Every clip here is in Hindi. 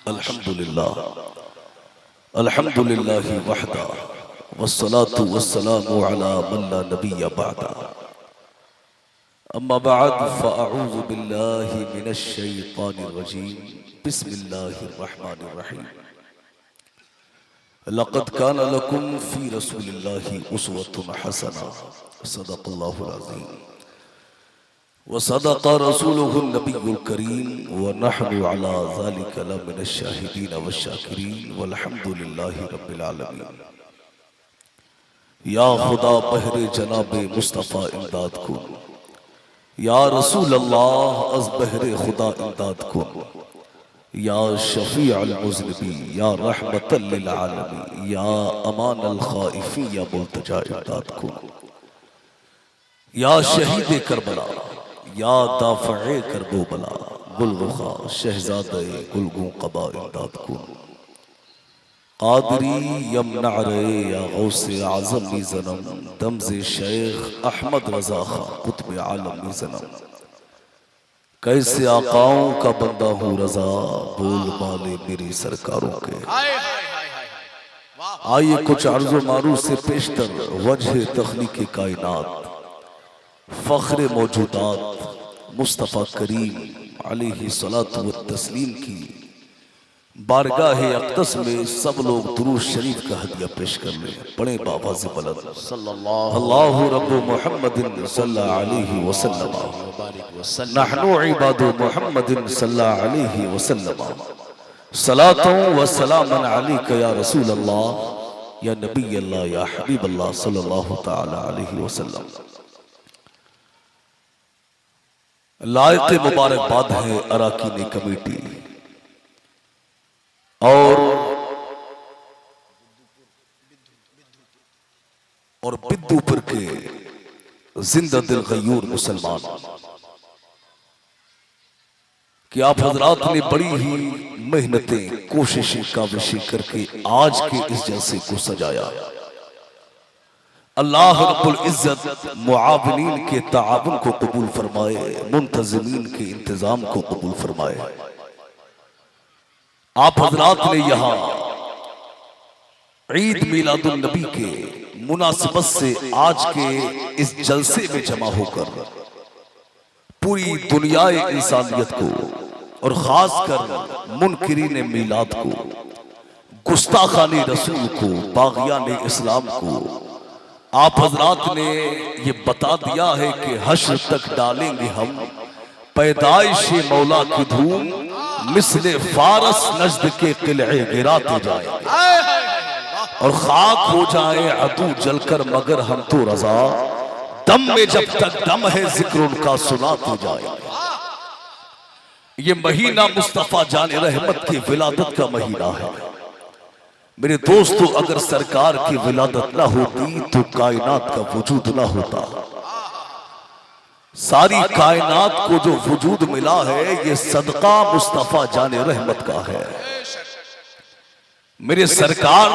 अल्हम्दुलिल्लाह अल्हम्दुलिल्लाहि वहदा वस्सलातु वस्सलामु अला मन ला नबिय्य बअदा। अम्मा बअद फ़अऊज़ु बिल्लाहि मिनश शैतानिर रजीम। बिस्मिल्लाहिर रहमानिर रहीम। लक़द कान लकुम फ़ी रसूलिल्लाहि उस्वतुन हसना। सदक़ल्लाहुल अज़ीम व सदक़ रसूलुहुन नबियुल करीम व नहनु अला ज़ालिका लमिनश शाहिदीन वश्शाकिरीन वल्हम्दुलिल्लाहि रब्बिल आलमीन। या खुदा बहरे जनाबे मुस्तफ़ा इमदाद कुन, या रसूल अल्लाह अज़ बहरे खुदा इमदाद कुन, या शफ़ी अल मुज़निबी या रहमतल लिल आलमीन, या अमान अल ख़ाइफ़ीन या मुल्तजा इमदाद कुन, या शहीद करबला या दाफ़े करबो बला, गुलरुखा शहज़ादे गुलगू क़बा इमदाद कुन। क़ादरी यमनअरे या गौसे आज़म नी ज़नम, दमज़े शेख अहमद रज़ा खां कुतुब आलम नी ज़नम। कैसे आकाओं का बंदा हूँ रज़ा, बोल बाले मेरी सरकारों के। आइए कुछ अर्ज़ो मारू से पेशतर वजह तख्लीक़ कायनात, फ़ख्र मौजूदात मुस्तफ़ा करीम अलैहि सलातु व तस्लीम की बारगाह अक़दस में सब लोग दुरूद शरीफ का हदिया पेश कर ले। बड़े बाबा से बुलंद अल्लाहु रब्बु मुहम्मदिन सल्लल्लाहु अलैहि वसल्लम, नहनु इबादु मुहम्मदिन सल्लल्लाहु अलैहि वसल्लम, सलातुं व सलामन अलैका या रसूल अल्लाह या नबी अल्लाह या हबीब अल्लाह सल्लल्लाहु तआला अलैहि वसल्लम। लायक मुबारकबाद है अराकीन कमेटी और बिद्दूपुर के जिंदा दिल गयूर मुसलमान कि आप हजरात ने बड़ी ही मेहनतें कोशिशें काविशें करके आज के इस जलसे को सजाया। अल्लाह रब्बुल इज्जत मुआविनीन के ताआवुन को कबूल फरमाए, मुंतज़िमीन के इंतजाम को कबूल फरमाए। आप हजरात ने यहाँ ईद मिलादुन नबी के मुनासिबत से आज के इस जलसे में जमा होकर पूरी दुनियाए इंसानियत को और खासकर मुनकिरीन मिलाद को, गुस्ताखानी रसूल को, बागियान इस्लाम को आप हजरात ने ये बता दिया है कि हश्र तक डालेंगे हम पैदाइश मौला की धूम, मिसले फारस नजद के किले गिराते जाएंगे और खाक हो जाए अदू जलकर मगर हम तो रजा, दम में जब तक दम है जिक्र उनका सुनाते जाएंगे। ये महीना मुस्तफा जाने रहमत की विलादत का महीना है। मेरे दोस्तों, अगर सरकार की विलादत ना होती तो कायनात का वजूद ना होता। सारी कायनात को जो वजूद मिला है ये सदका मुस्तफा जाने रहमत का है। मेरे सरकार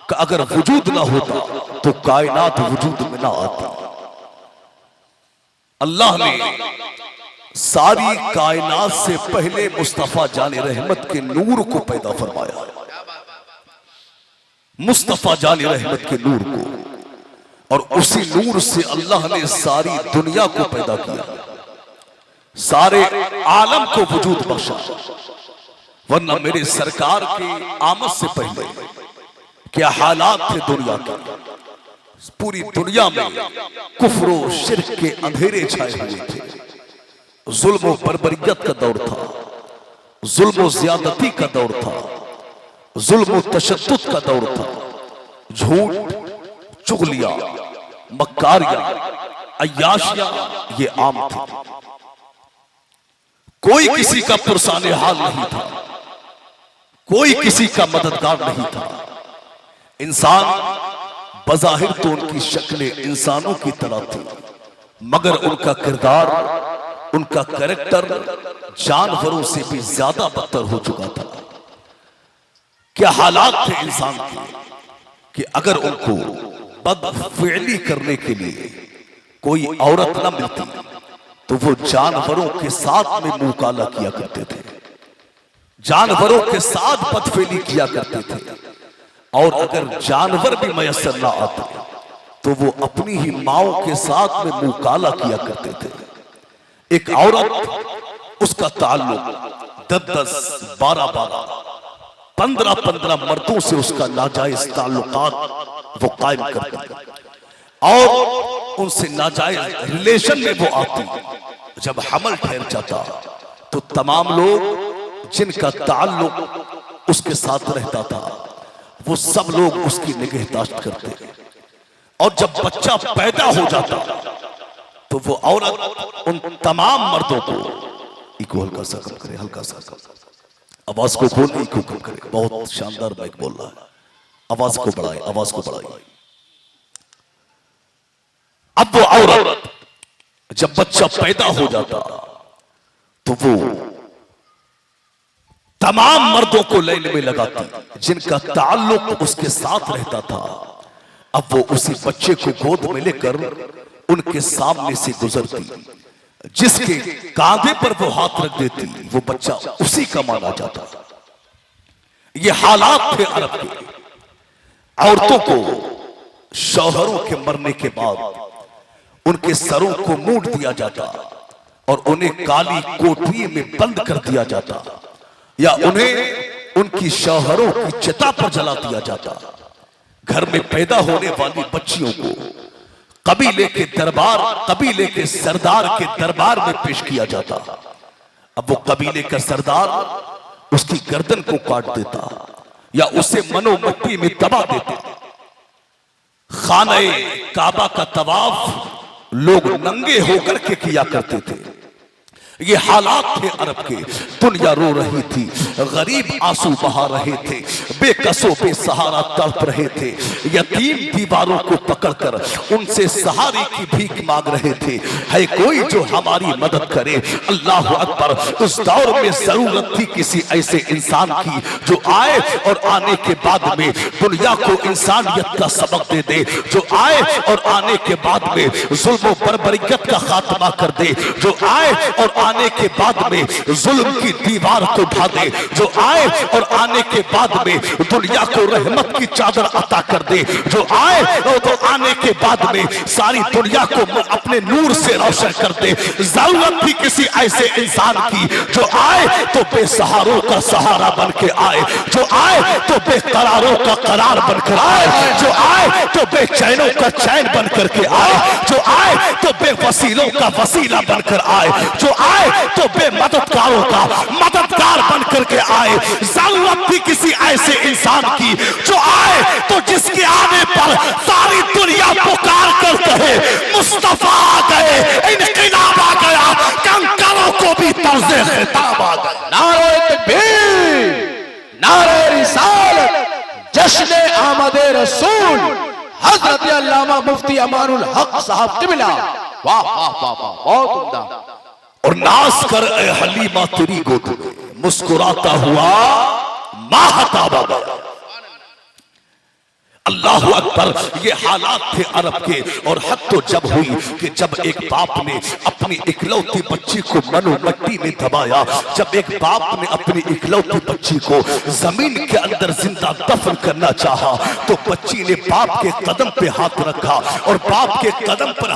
का अगर वजूद ना होता तो कायनात वजूद में ना आती। अल्लाह ने सारी कायनात से पहले मुस्तफा जाने रहमत के नूर को पैदा फरमाया, मुस्तफा जाने रहमत के नूर को, और उसी नूर से अल्लाह ने सारी दुनिया को पैदा किया, सारे आलम को वजूद बख्शा। वरना मेरे सरकार की आमद से पहले क्या हालात थे दुनिया के। पूरी दुनिया में कुफ्र और शिर्क के अंधेरे छाए हुए थे। जुल्म और बर्बरियत का दौर था, जुल्म और ज्यादती का दौर था, जुल्म और तशद्दुद का दौर था। झूठ, चुगलियां, मक्कारियां, अय्याशियां ये आम थी। कोई किसी का पुरसाने हाल नहीं था, कोई किसी का मददगार नहीं था। इंसान बज़ाहिर तो उनकी शक्लें इंसानों की तरह थी, मगर उनका किरदार, उनका कैरेक्टर जानवरों से भी ज्यादा बदतर हो चुका था। क्या हालात थे इंसान के कि अगर उनको बदफिली करने के लिए कोई औरत न मिलती तो वो जानवरों के साथ में मुकाला किया करते थे। जानवरों के साथ बदफेली किया करते थे, और अगर जानवर भी मयसर ना आते तो वो अपनी ही माओ के साथ में मुंह काला किया करते थे। एक औरत, उसका ताल्लुक 10-10, 12-12, 15-15 मर्दों से उसका नाजायज ताल्लुकात वो कायम करती और उनसे नाजायज रिलेशन में वो आती। जब हमल ठहर जाता तो तमाम लोग जिनका ताल्लुक उसके साथ रहता था वो सब लोग उसकी निगहदाश्त करते, और जब बच्चा पैदा हो जाता तो वो औरत उन तमाम मर्दों को, इको हल्का सा कम करे, हल्का सा आवाज को खोल, इको कम करे, बहुत शानदार माइक बोल रहा है, आवाज को बढ़ाए, आवाज को बढ़ाए। अब वो औरत जब बच्चा पैदा हो जाता तो वो तमाम मर्दों को लाइन में लगाती जिनका ताल्लुक उसके साथ रहता था। अब वो उसी बच्चे को गोद में लेकर उनके सामने से गुजरती, जिसके कांधे पर वो हाथ रख देती वो बच्चा उसी का माना जाता। ये हालात थे अरब के। औरतों को शौहरों के मरने के बाद उनके सरों को मूंड दिया जाता और उन्हें काली कोठरी में बंद कर दिया जाता, या उन्हें उनकी शौहरों की चिता पर जला दिया जाता। घर में पैदा होने वाली बच्चियों को कबीले के दरबार, कबीले के सरदार के दरबार में पेश किया जाता। अब वो कबीले का सरदार उसकी गर्दन को काट देता या उसे मनो मिट्टी में दबा देता। खाने काबा का तवाफ लोग नंगे होकर के किया करते थे। ये हालात थे अरब के। दुनिया रो रही थी, गरीब आंसू बहा रहे थे, बेकसों बेसहारा तड़प रहे थे, यतीम दीवारों को पकड़कर उनसे सहारे की भीख मांग रहे थे। है कोई जो हमारी मदद करे? अल्लाह अकबर। उस दौर में जरूरत थी किसी ऐसे इंसान की जो आए और आने के बाद में दुनिया को इंसानियत का सबक दे दे, जो आए और आने के बाद में जुल्म बर्बरियत का खात्मा कर दे, जो आए और आने के बाद में जुल्म की दीवार को ढा दे, जो आए और आने के बाद में दुनिया को रहमत की चादर अता कर दे, जो आए और तो आने के बाद में सारी दुनिया को अपने नूर से रोशन कर दे। जरूरत थी किसी ऐसे इंसान की जो आए तो बेसहारों का सहारा बन के आए, जो आए तो बेकरारों का करार बनकर आए, जो आए तो बेचैनों का चैन बन करके आए, जो आए तो बेवसीलों का वसीला बनकर आए, जो आए तो बेमददगारों का मददगार बन करके आए। जरूरत थी किसी ऐसे इंसान की जो आए तो जिसके आने पर सारी दुनिया पुकार कर कहे मुस्तफा आ गए, इनकलाब आ गया, कंकरों को भी तर्ज़े खिताब आ गया। नारे तकबीर, नारे रिसालत, जश्न आमदे रसूल, हजरत अल्लामा मुफ्ती अमानुल हक साहब किबला। वाह वाह वाह वाह, बहुत उम्दा। और नाज कर ए हलीमा तेरी गोद में, मुस्कुराता हुआ माहताब आ गया। अल्लाह अकबर। ये हालात थे अरब के। और हद तो जब हुई कि जब एक बाप ने अपनी इकलौती बच्ची को मनो मिट्टी में दबाया, जब एक बाप ने अपनी इकलौती बच्ची को जमीन के अंदर जिंदा दफन करना चाहा तो बच्ची ने बाप के कदम पे हाथ रखा और बाप के कदम पर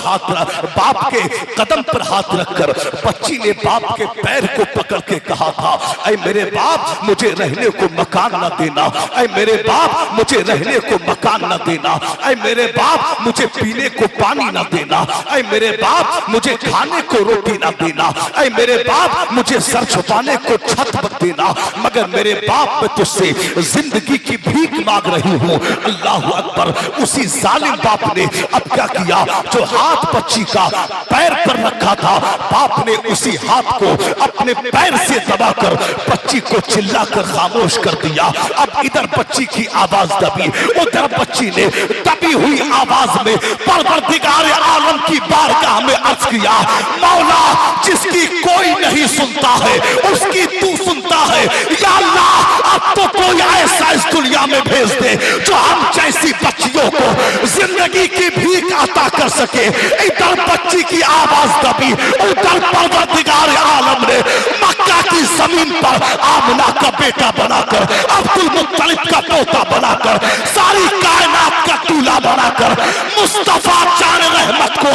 हाथ रखकर बच्ची ने बाप के पैर को पकड़ के कहा था, ऐ मेरे बाप मुझे रहने को मकान न देना, ऐ मेरे बाप मुझे रहने को मकान न देना, ऐ मेरे बाप मुझे पीने को पानी न देना, ऐ मेरे बाप मुझे खाने को रोटी न देना, ऐ मेरे बाप मुझे सर छुपाने को छत मत देना, मगर मेरे बाप मैं तुझसे जिंदगी की भीख मांग रही हूँ। अल्लाह अकबर। उसी जालिम बाप ने अब क्या किया, जो हाथ बच्ची का पैर पर रखा था, बाप ने उसी हाथ को अपने पैर से दबाकर बच्ची को चिल्लाकर खामोश कर दिया। अब इधर बच्ची की आवाज दबी, उधर बच्ची ने दबी हुई आवाज में परवरदिगार आलम की बारगाह में अर्ज किया, मौला जिसकी कोई नहीं सुनता है उसकी तू सुनता है, या अल्लाह अब तो कोई ऐसा इस दुनिया में भेज दे जो हम जैसी बच्चियों को जिंदगी की भीख अता कर सके। इधर बच्ची की आवाज दबी, उधर परवरदिगार आलम ने मक्का की जमीन पर आमना का बेटा बनाकर, अब्दुल मुत्तलिब का पोता बनाकर, सारी कायनात का दूल्हा बनाकर मुस्तफा जान रहमत को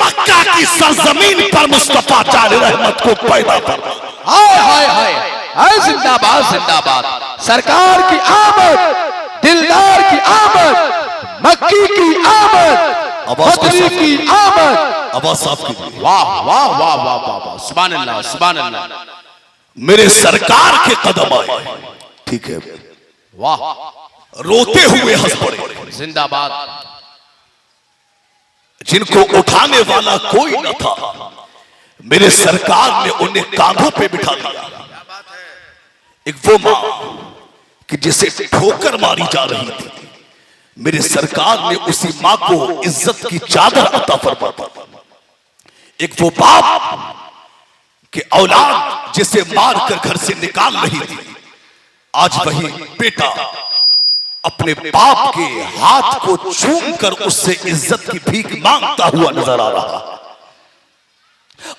मक्का की सरजमीन पर मुस्तफा जान रहमत को पैदा कर। हाय हाय हाय हाय, जिंदाबाद जिंदाबाद। सरकार की आमद, दिलदार की आमद, मक्की की आमद, बदरी की आमद। आवाज साफ कीजिए। वाह वाह वाह वाह वाह वाह, सुभान अल्लाह सुभान अल्लाह। मेरे सरकार के कदम आए, ठीक है, वाह, रोते हुए हंस पड़े। जिंदाबाद। जिनको उठाने वाला कोई न था, मेरे सरकार ने उन्हें कांधों पे बिठा दिया। एक वो मां कि जिसे ठोकर मारी जा रही थी, मेरे सरकार ने उसी मां को इज्जत की चादर अता फरमा दी। एक वो बाप कि औलाद जिसे मार कर घर से निकाल रही थी, आज वही बेटा अपने बाप के हाथ को चूम कर उससे इज्जत की भीख मांगता हुआ नजर आ रहा।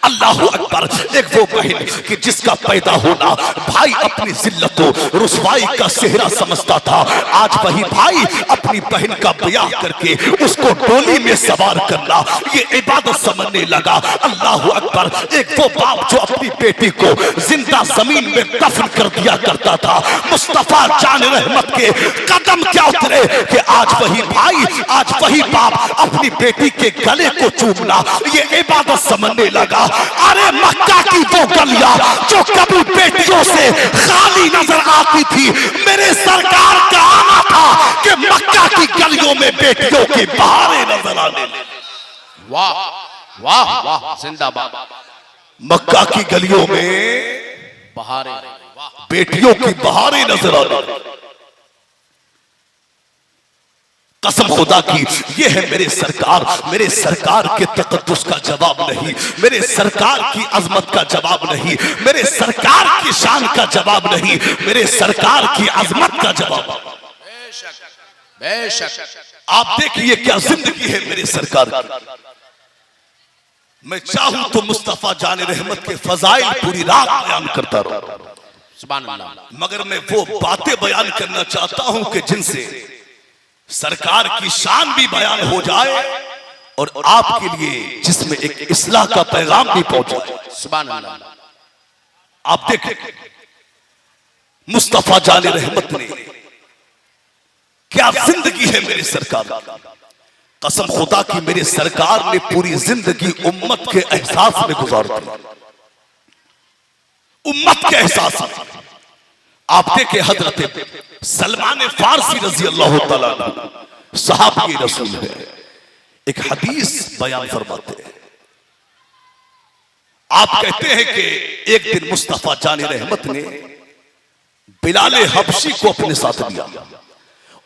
अल्लाह अकबर। एक वो बहन कि जिसका पैदा होना भाई अपनी जिल्लतों रुसवाई का सेहरा समझता था, आज वही भाई अपनी बहन का ब्याह करके उसको डोली में सवार करना ये इबादत समझने लगा। अल्लाह अकबर। एक वो बाप जो अपनी बेटी को जिंदा जमीन में दफन कर दिया करता था, मुस्तफा जान रहमत के कदम क्या उतरे कि आज वही भाई, आज वही बाप अपनी बेटी के गले को चूमना ये इबादत समझने लगा। अरे मक्का की वो गलियां जो कभी बेटियों से खाली नजर आती थी, मेरे सरकार का आना था कि मक्का की गलियों में बेटियों की बहारें नजर आने लगी। वाह वाह वाह, जिंदाबाद। मक्का की गलियों में बहारें, बेटियों की बहारें नजर आने लगी। कसम खुदा की ये है मेरे सरकार के तकद्दुस का जवाब नहीं, मेरे सरकार की अजमत का जवाब नहीं, मेरे सरकार की शान का जवाब नहीं, मेरे सरकार की अजमत का जवाब। बेशक। आप देखिए क्या जिंदगी है मेरे सरकार की। मैं चाहूं तो मुस्तफा जान रहमत के फजाइल पूरी रात बयान करता रहूं, सुभान अल्लाह, मगर मैं वो बातें बयान करना चाहता हूं कि जिनसे सरकार की शान भी बयान हो जाए और आपके लिए जिसमें एक इस्लाह का पैगाम भी पहुंचे। सुभान अल्लाह। आप देखें मुस्तफा जान रहमत ने क्या जिंदगी है मेरी सरकार। कसम खुदा की मेरी सरकार ने पूरी जिंदगी उम्मत के एहसास में गुजार दी, उम्मत के एहसास में। आप देखें हजरत सलमान फारसी रजी अल्लाह तआला अन्हु सहाबी रसूल है, एक हदीस बयान फरमाते हैं। आप कहते हैं कि एक दिन मुस्तफा जान रहमत ने बिलाल हबशी को अपने साथ लिया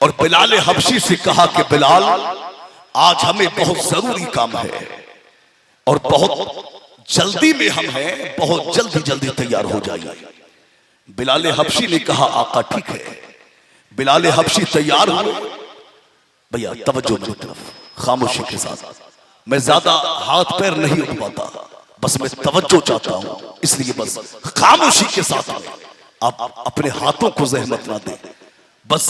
और बिलाल हबशी से कहा कि बिलाल, आज हमें बहुत जरूरी काम है और बहुत जल्दी में हम हैं, बहुत जल्दी तैयार हो जाइए। बिलाल हबशी ने कहा आका ठीक है। बिलाल हबशी तैयार हुए। भैया तवज्जो मेरी तरफ, खामोशी के साथ। मैं ज्यादा हाथ पैर नहीं उठवाता, बस मैं तवज्जो चाहता हूं, इसलिए बस खामोशी के साथ आप अपने हाथों को जहमत ना दें, बस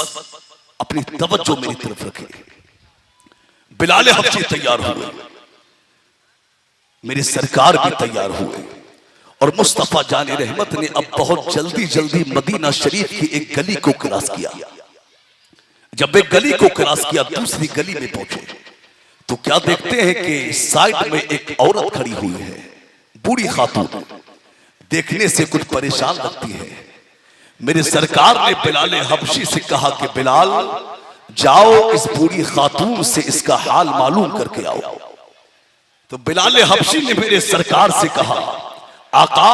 अपनी तवज्जो मेरी तरफ रखिए। बिलाल हबशी तैयार हुए, मेरे सरकार भी तैयार हुए और मुस्तफा जान रहमत ने अब बहुत जल्दी मदीना शरीफ की एक गली को क्रॉस किया। जब एक गली को क्रॉस किया, दूसरी गली में पहुंचे तो क्या देखते हैं कि साइड में एक औरत खड़ी हुई है, बूढ़ी खातून, देखने से कुछ परेशान लगती है। मेरे सरकार ने बिलाल हबशी से कहा कि बिलाल, जाओ इस बूढ़ी खातून से इसका हाल मालूम करके आओ। तो बिलाल हबशी ने मेरे सरकार से कहा, आका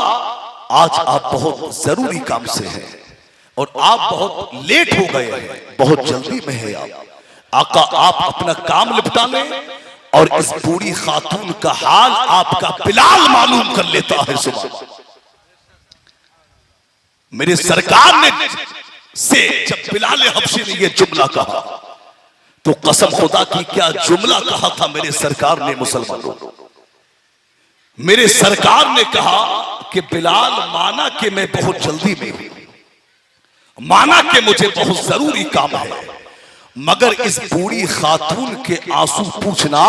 आज आप बहुत जरूरी काम से हैं और आप बहुत लेट हो गए हैं, बहुत जल्दी में है आप। आका आप अपना काम निपटा लें और इस बूढ़ी खातून का हाल आपका बिलाल मालूम कर लेता है। सुबह मेरे सरकार ने से जब बिलाल हबशी ने यह जुमला कहा तो कसम खुदा की क्या जुमला कहा था मेरे सरकार ने मुसलमानों। मेरे सरकार ने कहा कि बिलाल माना कि मैं बहुत जल्दी में हूं, माना कि मुझे बहुत जरूरी काम है, मगर इस बूढ़ी खातून के आंसू पूछना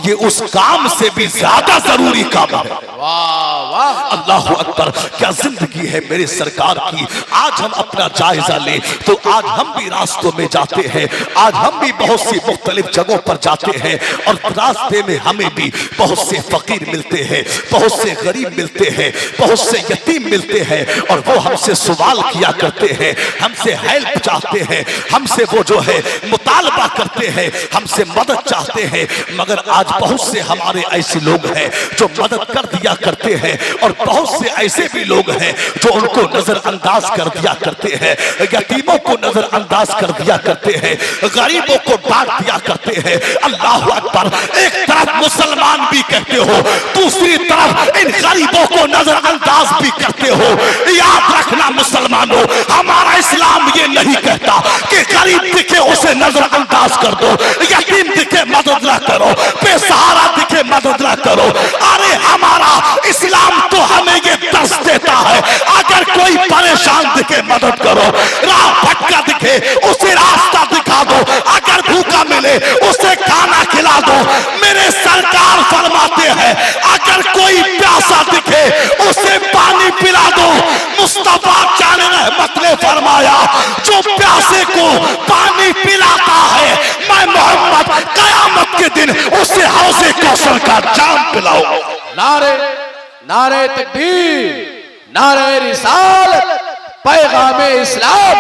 ये उस काम से भी ज्यादा जरूरी काम है। वाह वाह, अल्लाह अकबर, क्या जिंदगी है मेरे सरकार की। आज हम अपना जायजा लें तो आज हम भी रास्तों में जाते हैं, आज हम भी बहुत सी मुख्तलिफ जगहों पर जाते हैं और रास्ते में हमें भी बहुत से फकीर मिलते हैं, बहुत से गरीब मिलते हैं, बहुत से यतीम मिलते हैं और वो हमसे सवाल किया करते हैं, हमसे हेल्प चाहते हैं, हमसे वो जो है मुतालबा करते हैं, हमसे मदद चाहते हैं। मगर आज बहुत से हमारे ऐसे लोग हैं जो मदद कर दिया करते हैं और बहुत से ऐसे भी लोग हैं जो उनको नजरअंदाज कर दिया करते हैं, यतीमों को नजरअंदाज कर दिया करते हैं, गरीबों को डांट दिया करते हैं। अल्लाह अकबर, एक तरफ मुसलमान भी कहते हो, दूसरी तरफ इन गरीबों को नजरअंदाज भी करते हो। याद रखना मुसलमानों, हमारा इस्लाम ये नहीं कहता कि गरीब दिखे उसे नजरअंदाज कर दो, यतीम दिखे मदद ना करो, बेसहारा दिखे मदद ना करो। अरे हमारा इस्लाम तो हमें ये दर्श देता है, अगर कोई परेशान दिखे मदद करो, राह भटका दिखे उसे रास्ता दिखा दो, अगर भूखा मिले उसे खाना खिला दो। मेरे सरकार फरमाते हैं अगर कोई प्यासा दिखे उसे पानी पिला दो। मुस्तफा जान रहमत ने फरमाया जो प्यासे को पानी पिलाता है मैं मोहम्मद कयामत के दिन उसे हौज़े कौसर का जाम पिलाऊं। नारे नारे तकबीर, नारे रिसालत, पैगामे इस्लाम,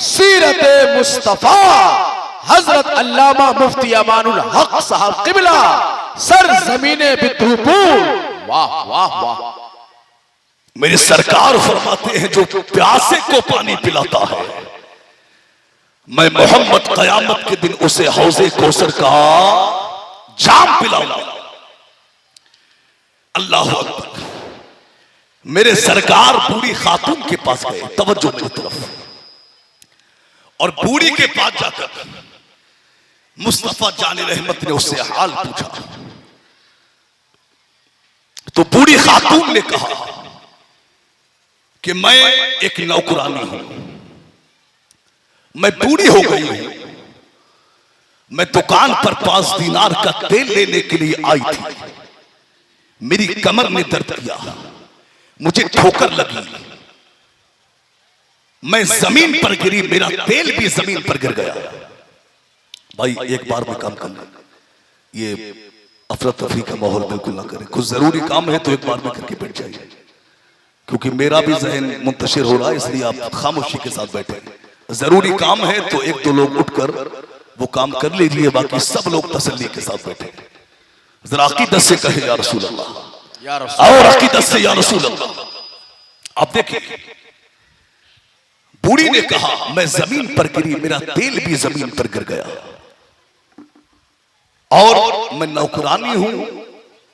सीरत मुस्तफा, हजरत अल्लामा मुफ्ती अमानुल हक साहब किबला, सर जमीने बितूपुर। वाह वाह वाह, मेरे सरकार फरमाते हैं जो प्यासे को पानी पिलाता है मैं मोहम्मद कयामत के दिन उसे हौज़े कौसर का जाम पिलाऊंगा। अल्लाह अकबर, मेरे सरकार बूढ़ी खातून के पास गए, तवज्जो मेरी तरफ, और बूढ़ी के पास जाकर मुस्तफा जाने रहमत ने उससे हाल पूछा तो बूढ़ी खातून ने कहा कि मैं एक नौकरानी हूं, मैं बूढ़ी हो गई हूं, मैं दुकान पर 5 दीनार का तेल लेने के लिए आई थी, मेरी कमर ने दर्द किया, मुझे ठोकर लगी, मैं जमीन पर गिरी, मेरा तेल भी जमीन पर गिर गया। भाई एक बार में काम करना, ये अफरा तफरी का माहौल बिल्कुल ना करें, कुछ जरूरी काम है तो एक बार में करके बैठ जाइए, क्योंकि मेरा भी जहन मुंतशिर हो रहा है, इसलिए आप खामोशी के साथ बैठे। जरूरी काम है तो 1-2 लोग उठकर वो काम कर लीजिए, बाकी सब लोग तसल्ली के साथ बैठे। जरा अकीदत से कहे या रसूल अल्लाह, और अकीदत से या रसूल अल्लाह। अब देखिए बूढ़ी ने कहा मैं जमीन पर गिरी, मेरा तेल भी जमीन पर गिर गया, और मैं नौकरानी हूं,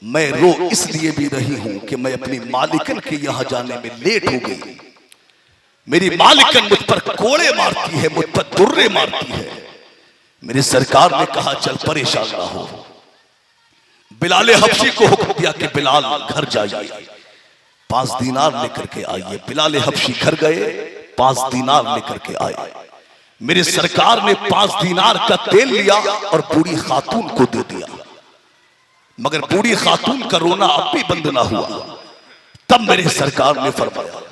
मैं रो इसलिए भी रही हूं कि मैं अपनी मालिकन के यहां जाने में लेट हो गई। मेरी मालिकन मुझ पर कोड़े मारती है, मुझ पर दुर्रे मारती है। मेरी सरकार ने कहा चल परेशान ना हो, बिलाल हबशी को हुक्म दिया कि बिलाल घर जाइए, 5 दीनार लेकर के आइए। बिलाल हबशी घर गए, 5 दीनार लेकर के आए। मेरे सरकार ने 5 दीनार का तेल लिया और बूढ़ी खातून को दे दिया, मगर बूढ़ी खातून का रोना अब भी बंद ना हुआ। तब मेरे सरकार ने फरमाया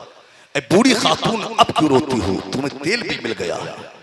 ए बूढ़ी खातून अब क्यों रोती हो, तुम्हें तेल भी मिल गया है।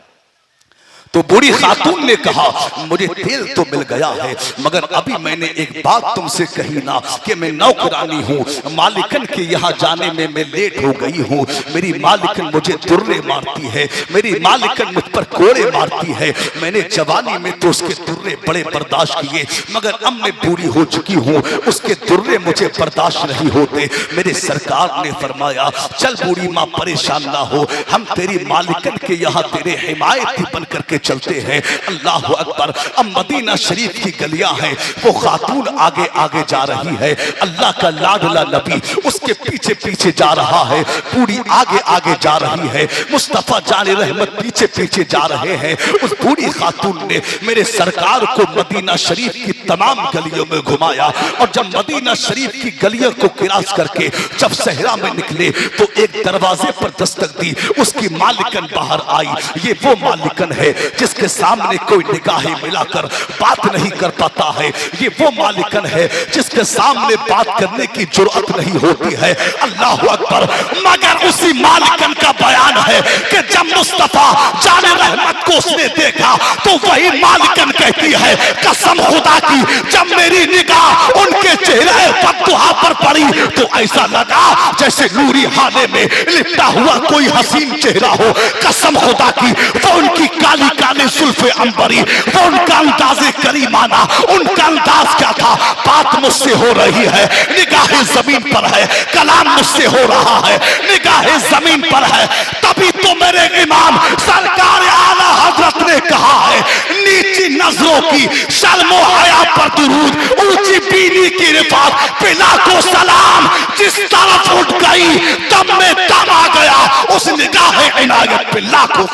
तो बूढ़ी खातून ने कहा मुझे तेल तो मिल गया है, मगर अभी मैंने एक बात तुमसे कही ना कि मैं नौकरानी हूँ, मालिकन के यहाँ जाने में मैं लेट हो गई हूँ। मेरी मालिकन मुझे दुर्रे मारती है, मेरी मालिकन मुझ पर कोड़े मारती है। मैंने जवानी में तो उसके दुर्रे बड़े बर्दाश्त किए, मगर अब मैं बूढ़ी हो चुकी हूँ, उसके दुर्रे मुझे बर्दाश्त नहीं होते। मेरे सरकार ने फरमाया चल बूढ़ी माँ परेशान ना हो, हम तेरी मालिकन के यहाँ तेरे हिमायती बन करके चलते हैं। अल्लाह अकबर। अब मदीना शरीफ की गलियां हैं, वो खातून आगे आगे जा रही है, अल्लाह का लाडला नबी उसके पीछे पीछे जा रहा है, पूरी आगे आगे जा रही है, मुस्तफा जाने रहमत पीछे पीछे जा रहे हैं। उस बूढ़ी खातून ने मेरे सरकार को मदीना शरीफ की तमाम गलियों में घुमाया, और जब मदीना शरीफ की गलियों को क्रॉस करके जब सहरा में निकले तो एक दरवाजे पर दस्तक दी, उसकी मालिकन बाहर आई। ये वो मालिकन है जिसके सामने कोई निगाहें मिलाकर बात नहीं कर पाता है, ये वो मालिकन है जिसके सामने बात करने की जुर्अत नहीं होती है। अल्लाह अकबर। मगर उसी मालिकन का बयान है कि जब मुस्तफा जाने रहमत को उसने देखा तो वही मालिकन कहती है, कसम खुदा की जब मेरी निगाह उनके चेहरे बद्दुआ पर पड़ी तो ऐसा लगा जैसे नूरी हाने में लिपटा हुआ कोई हसीन चेहरा हो। कसम खुदा की वो उनकी काली काली सुल्फे अंबरी, वो उनका अंदाज़े करीमाना, उनका अंदाज क्या था, बात मुझसे हो रही है, निगाहें जमीन पर है, कलाम मुझसे हो रहा है, निगाहें जमीन पर है। तभी तो मेरे इमाम सरकार आला हजरत ने कहा है, नीची नजरों की शर्मो हया पर दुरूद, ऊंची बीनी की रिफात पे लाखों सलाम। जिस तरफ उठ गई तब में दम आ गया, उस निगाह इनायत पे लाखों।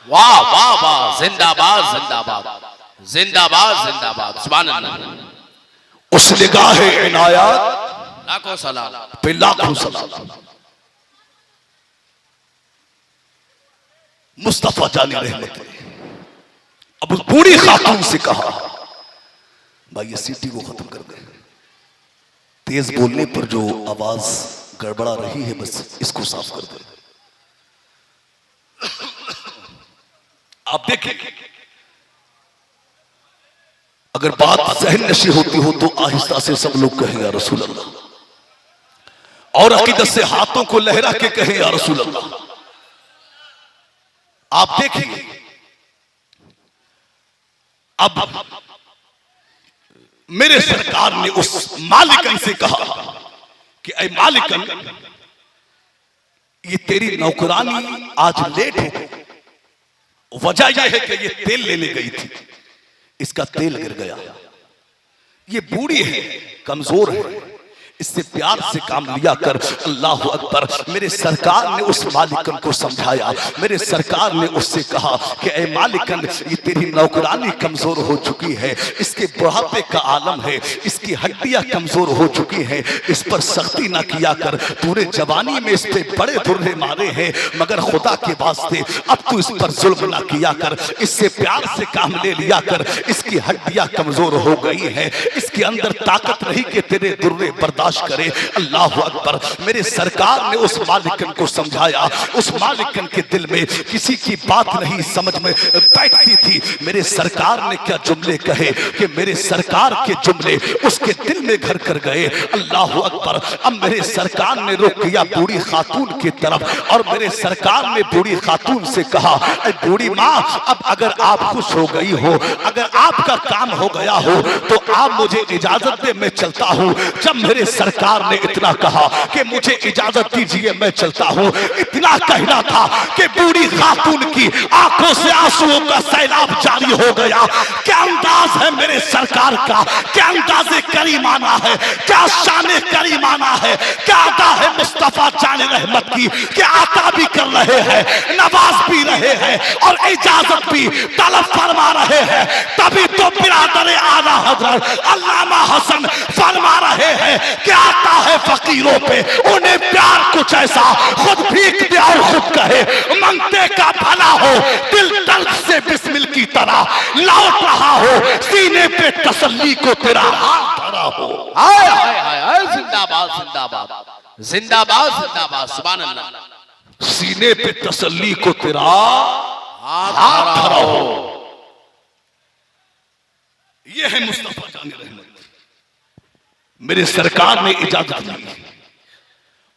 वाह वाह वाह, जिंदाबाद जिंदाबाद जिंदाबाद जिंदाबाद, सुभान अल्लाह। उस निगाह इनायत लाखों सलाम पे लाखों सलाम। मुस्तफा जाने रहमत ने अब उस बूढ़ी खातून से कहा, भाई ये सीटी को खत्म कर दे, तेज बोलने पर जो आवाज गड़बड़ा रही है बस इसको साफ कर दे। आप देखें, अगर बात सहन नशी होती हो तो आहिस्ता से सब लोग कहें या रसूल अल्लाह, और अकीदत से हाथों को लहरा के कहें या रसूल अल्लाह। आप देखिए, अब मेरे सरकार ने उस मालिकन से कहा कि ऐ मालिकन, ये तेरी नौकरानी आज लेट हो गई, वजह यह है कि ये तेल लेने गई थी, इसका तेल गिर गया। ये बूढ़ी है, कमजोर है, इससे प्यार से काम लिया कर। अल्लाह अकबर। मेरे सरकार ने उस मालिकन को समझाया, मेरे सरकार ने उससे कहा कि ऐ मालिकन, ये तेरी नौकरानी कमजोर हो चुकी है, इसके बुढ़ापे का आलम है, इसकी हड्डियां कमजोर हो चुकी हैं, इस पर सख्ती ना किया कर। तूने जवानी में इस पे बड़े धुर्रे मारे हैं, मगर खुदा के वास्ते अब तू इस पर जुल्म ना किया कर, इससे प्यार से काम ले लिया कर। इसकी हड्डियां कमजोर हो गई हैं, इसके अंदर ताकत नहीं कि तेरे दुर्रे बर्दाश्त करे। अल्लाह अकबर। मेरे सरकार ने उस मालिकन को समझाया, उस मालिकन के दिल में किसी की बात नहीं समझ में बैठती थी। मेरे सरकार ने क्या जुमले कहे कि मेरे सरकार के जुमले उसके दिल में घर कर गए। अल्लाह अकबर। अब मेरे सरकार ने रुख किया बूढ़ी खातून की तरफ, और मेरे सरकार ने बूढ़ी खातून से कहा, बूढ़ी माँ, अब अगर आप खुश हो गई हो, अगर आपका काम हो गया हो तो आप मुझे इजाजत दे, मैं चलता हूँ। जब मेरे सरकार ने इतना कहा कि मुझे इजाजत दीजिए मैं चलता हूं, इतना कहना था कि बूढ़ी खातून की आंखों से आंसुओं का सैलाब जारी हो गया। क्या अंदाज है मेरे सरकार का, क्या अंदाज़े करीमाना है, क्या शाने करीमाना है, क्या अदा है मुस्तफा जाने रहमत की, क्या आता भी कर रहे हैं, नवाज भी रहे हैं और इजाजत भी तलब फरमा रहे हैं। तभी तो बिरादर आला हजरत अल्लामा हसन फरमा रहे हैं कि आता है फकीरों पे उन्हें प्यार कुछ ऐसा, खुद भीख दे और खुद कहे, मंगते का भला हो, दिल दर्द से बिस्मिल की तरह लौट रहा हो, सीने पे तसल्ली को तेरा हाथ धरा हो। हाय हाय हाय, जिंदाबाद जिंदाबाद जिंदाबाद जिंदाबाद, सुभान अल्लाह। सीने पे तसल्ली को तेरा हाथ धरा हो। यह है मुस्तफा जाने रहमत। मेरे सरकार ने इजाजत दी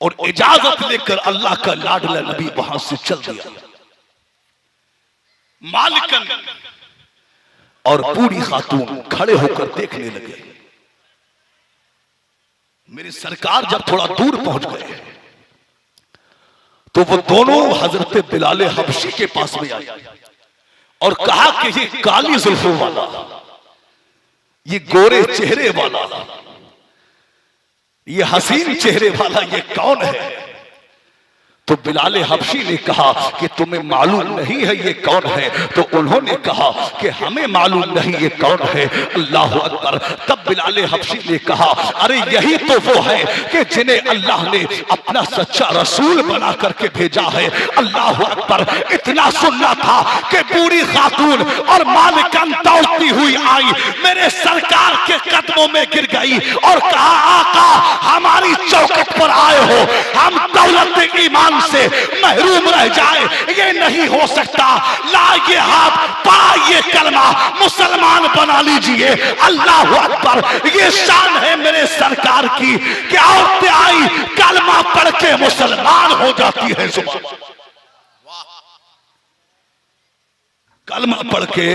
और इजाजत लेकर अल्लाह का लाडला नबी वहां से चल दिया। मालिकन और बूढ़ी खातून खड़े होकर देखने लगे। मेरी सरकार जब थोड़ा दूर पहुंच गए तो वो दोनों हजरत बिलाल हबशी के पास में आए और कहा कि ये काली जुल्फों वाला, ये गोरे चेहरे वाला, ये हसीन चेहरे वाला ये कौन है? तो बिलाल हबशी ने कहा कि तुम्हें मालूम नहीं है ये कौन है? तो उन्होंने कहा कि हमें मालूम नहीं ये कौन है। अल्लाह अकबर। तब बिलाल हबशी ने कहा अरे यही तो वो है कि जिन्हें अल्लाह ने अपना सच्चा रसूल बना करके भेजा है। अल्लाह अकबर। इतना सुनना था कि बूढ़ी खातून और मालिकन दौड़ती हुई आई, मेरे सरकार के कदमों में गिर गई और कहा आका हमारी चौखट पर आए हो, हम दौलत ईमान से महरूम रह जाए, ये नहीं हो सकता। लाइए हाथ, पाइए कलमा, मुसलमान बना लीजिए। अल्लाह अकबर। ये शान है मेरे सरकार की कि औरतें आई कलमा पढ़ के मुसलमान हो जाती है। सुबह कलमा पढ़ के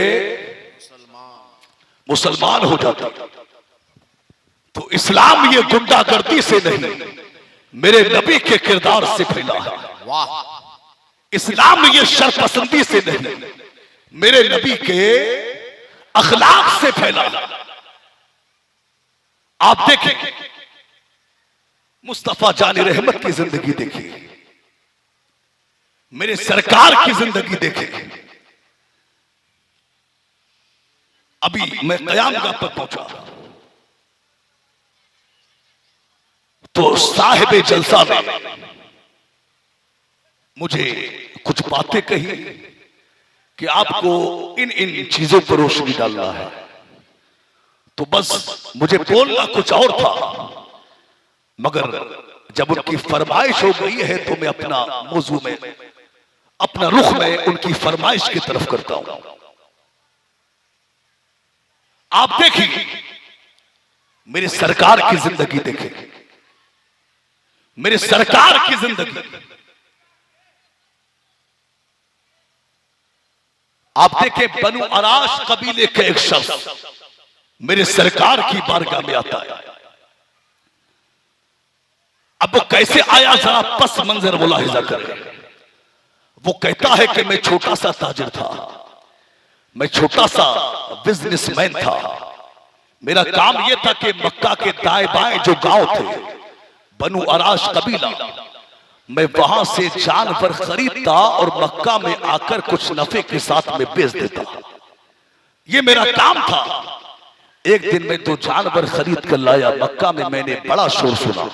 मुसलमान हो जाता। तो इस्लाम ये गुंडागर्दी से नहीं, मेरे नबी के किरदार से फैला है। इस्लाम ये शरपसंदी से नहीं, मेरे नबी के अखलाक से फैला है। आप देखें मुस्तफा जानी रहमत की जिंदगी देखिए, मेरे सरकार की जिंदगी देखें। अभी मैं क़यामगाह पर पहुंचा तो साहिब जलसा में मुझे कुछ बातें कही कि आपको इन इन चीजों पर रोशनी डालना है। तो बस मुझे बोलना कुछ और था, मगर जब उनकी फरमाइश हो गई है तो मैं अपना मौजू में, अपना रुख में उनकी फरमाइश की तरफ करता हूं। आप देखिए मेरे सरकार की जिंदगी देखें, मेरे सरकार की जिंदगी। आप देखें बनु अराश कबीले के एक शख्स मेरे सरकार की बारगाह में आता है। अब वो कैसे आया जरा पस मंजर मुलाहिजा करें। वो कहता है कि मैं छोटा सा ताजिर था, मैं छोटा सा बिजनेसमैन था। मेरा काम यह था कि मक्का के दाएं बाएं जो गांव थे बनु अराश कबीला, मैं वहां से जानवर खरीदता और मक्का में आकर कुछ नफे के साथ में बेच देता। ये मेरा काम था। एक दिन मैं तो जानवर खरीद कर लाया। मक्का में मैंने बड़ा शोर सुना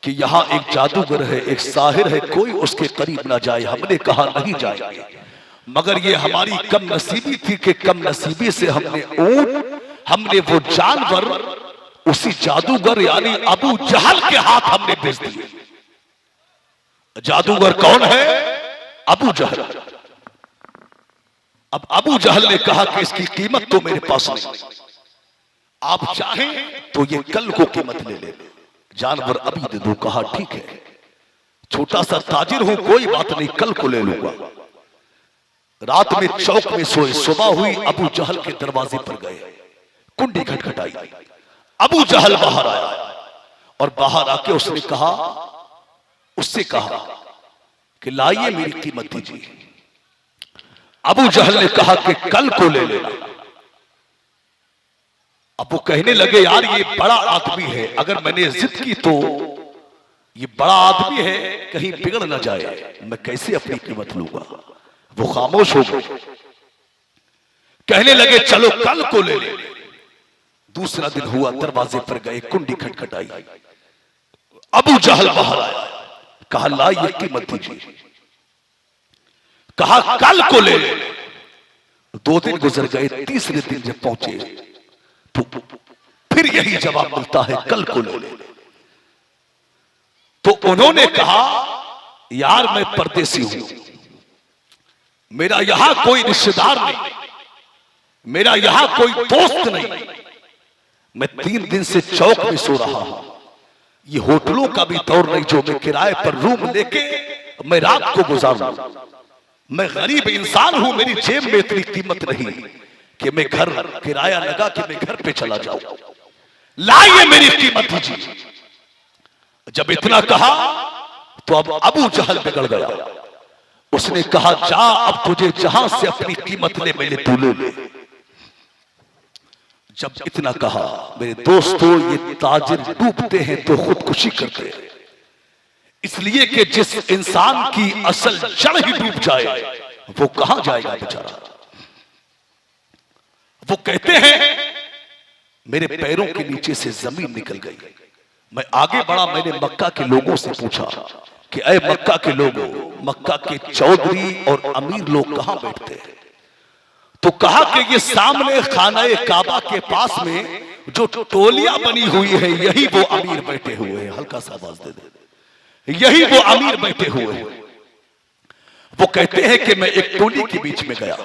कि यहाँ एक जादूगर है, एक साहिर है, कोई उसके करीब ना जाए। हमने कहा नहीं जाएंगे, मगर ये हमारी कम नसीबी थी कि कम नसीबी से हमने वो जानवर उसी जादूगर यानी अबू जहल के हाथ हमने बेच दिए। जादूगर कौन है? अबू जहल। अब अबू जहल ने कहा कि इसकी कीमत तो मेरे पास नहीं, आप चाहें तो ये कल को कीमत ले ले, जानवर अभी दे दो। कहा ठीक है, छोटा सा ताजिर हूं, कोई बात नहीं, कल को ले लूंगा। रात में चौक में सोए, सुबह हुई अबू जहल के दरवाजे पर गए, कुंडी खटखटाई। अबू जहल बाहर आया और बाहर आके उससे कहा कि लाइए मेरी कीमत दीजिए। अबू जहल ने कहा कि कल को ले लेना। अब वो कहने लगे यार ये बड़ा आदमी है, अगर मैंने जिद की तो ये बड़ा आदमी है, कहीं बिगड़ ना जाए, मैं कैसे अपनी कीमत लूंगा। वो खामोश हो गए। कहने लगे चलो कल को ले ले। दूसरा दिन हुआ, दरवाजे पर गए, कुंडी खटखटाई। अबू जहल बाहर आया, कहा ला ये कीमत दीजिए। कहा कल को ले ले। 2 दिन गुजर गए, तीसरे दिन जब पहुंचे तो फिर यही जवाब मिलता है कल को ले ले। तो उन्होंने कहा यार मैं परदेसी हूं, मेरा यहां कोई रिश्तेदार नहीं, मेरा यहां कोई दोस्त नहीं, मैं 3 दिन से चौक में सो रहा हूं। ये होटलों का भी दौर नहीं जो मैं किराए पर रूम लेके मैं रात को गुजारूं। मैं गरीब इंसान हूं, मेरी जेब में इतनी कीमत नहीं कि मैं घर किराया लगा कि मैं घर पे चला जाऊं। लाइए मेरी कीमत दीजिए। जब इतना कहा तो अब अबू जहल बिगड़ गया। उसने कहा जा अब तुझे जहां से अपनी कीमत ले मिले तू ले ले। जब इतना कहा मेरे दोस्तों, ये ताजिर डूबते हैं तो खुदकुशी करते हैं, इसलिए कि जिस इंसान की असल जड़ ही डूब जाए वो कहां जाएगा बेचारा। वो कहते हैं मेरे पैरों के नीचे से जमीन निकल गई। मैं आगे बढ़ा, मैंने मक्का के लोगों से पूछा कि अय मक्का के लोगों, मक्का के चौधरी और अमीर लोग कहां बैठते हैं? तो कहा कि ये सामने खानाए काबा के पास में जो टोलियां बनी हुई है यही वो अमीर बैठे हुए हैं। हल्का सा आवाज दे दे, यही वो अमीर बैठे हुए हैं। वो कहते हैं कि मैं एक टोली के बीच में गया,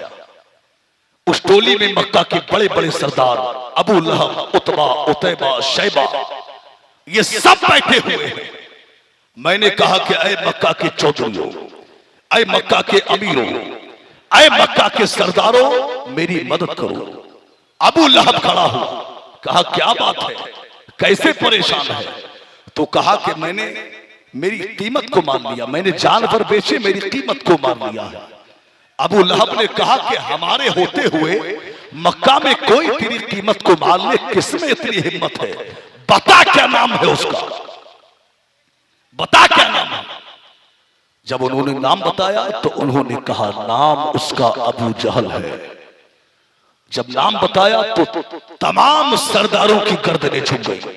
उस टोली में मक्का के बड़े बड़े सरदार अबू लहब, उतबा, उतैबा, शैबा ये सब बैठे हुए हैं। मैंने कहा कि अय मक्का के चौधरियों, अय मक्का के अमीरों, अय मक्का के सरदारों मेरी मदद करो। अबू लहब खड़ा हुआ, कहा क्या बात है, कैसे परेशान है? तो कहा कि मैंने मेरी कीमत को मान लिया, मैंने जानवर बेचे मेरी कीमत को मान लिया है। अबू लहब ने कहा कि हमारे होते हुए मक्का में कोई तेरी कीमत को मान ले, किसमें इतनी हिम्मत है? बता क्या नाम है उसका, बता क्या नाम है। जब उन्होंने नाम बताया तो उन्होंने कहा नाम उसका अबू जहल है। जब नाम बताया तो तमाम सरदारों की गर्दनें झुक गई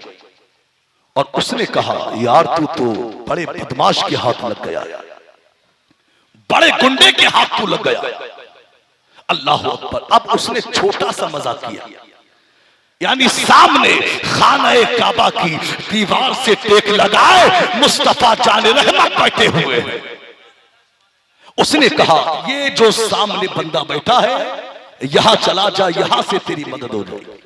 और उसने कहा यार तू तो बड़े बदमाश के हाथ लग गया, बड़े गुंडे के हाथ तू लग गया। अल्लाह अकबर। अब उसने छोटा सा मजाक किया, यानी सामने खानाए काबा की दीवार से टेक लगाए मुस्तफा जाने रहमत बैठे हुए हैं। उसने कहा ये जो सामने बंदा बैठा है यहां चला जा, यहां से तेरी मदद हो जाएगी।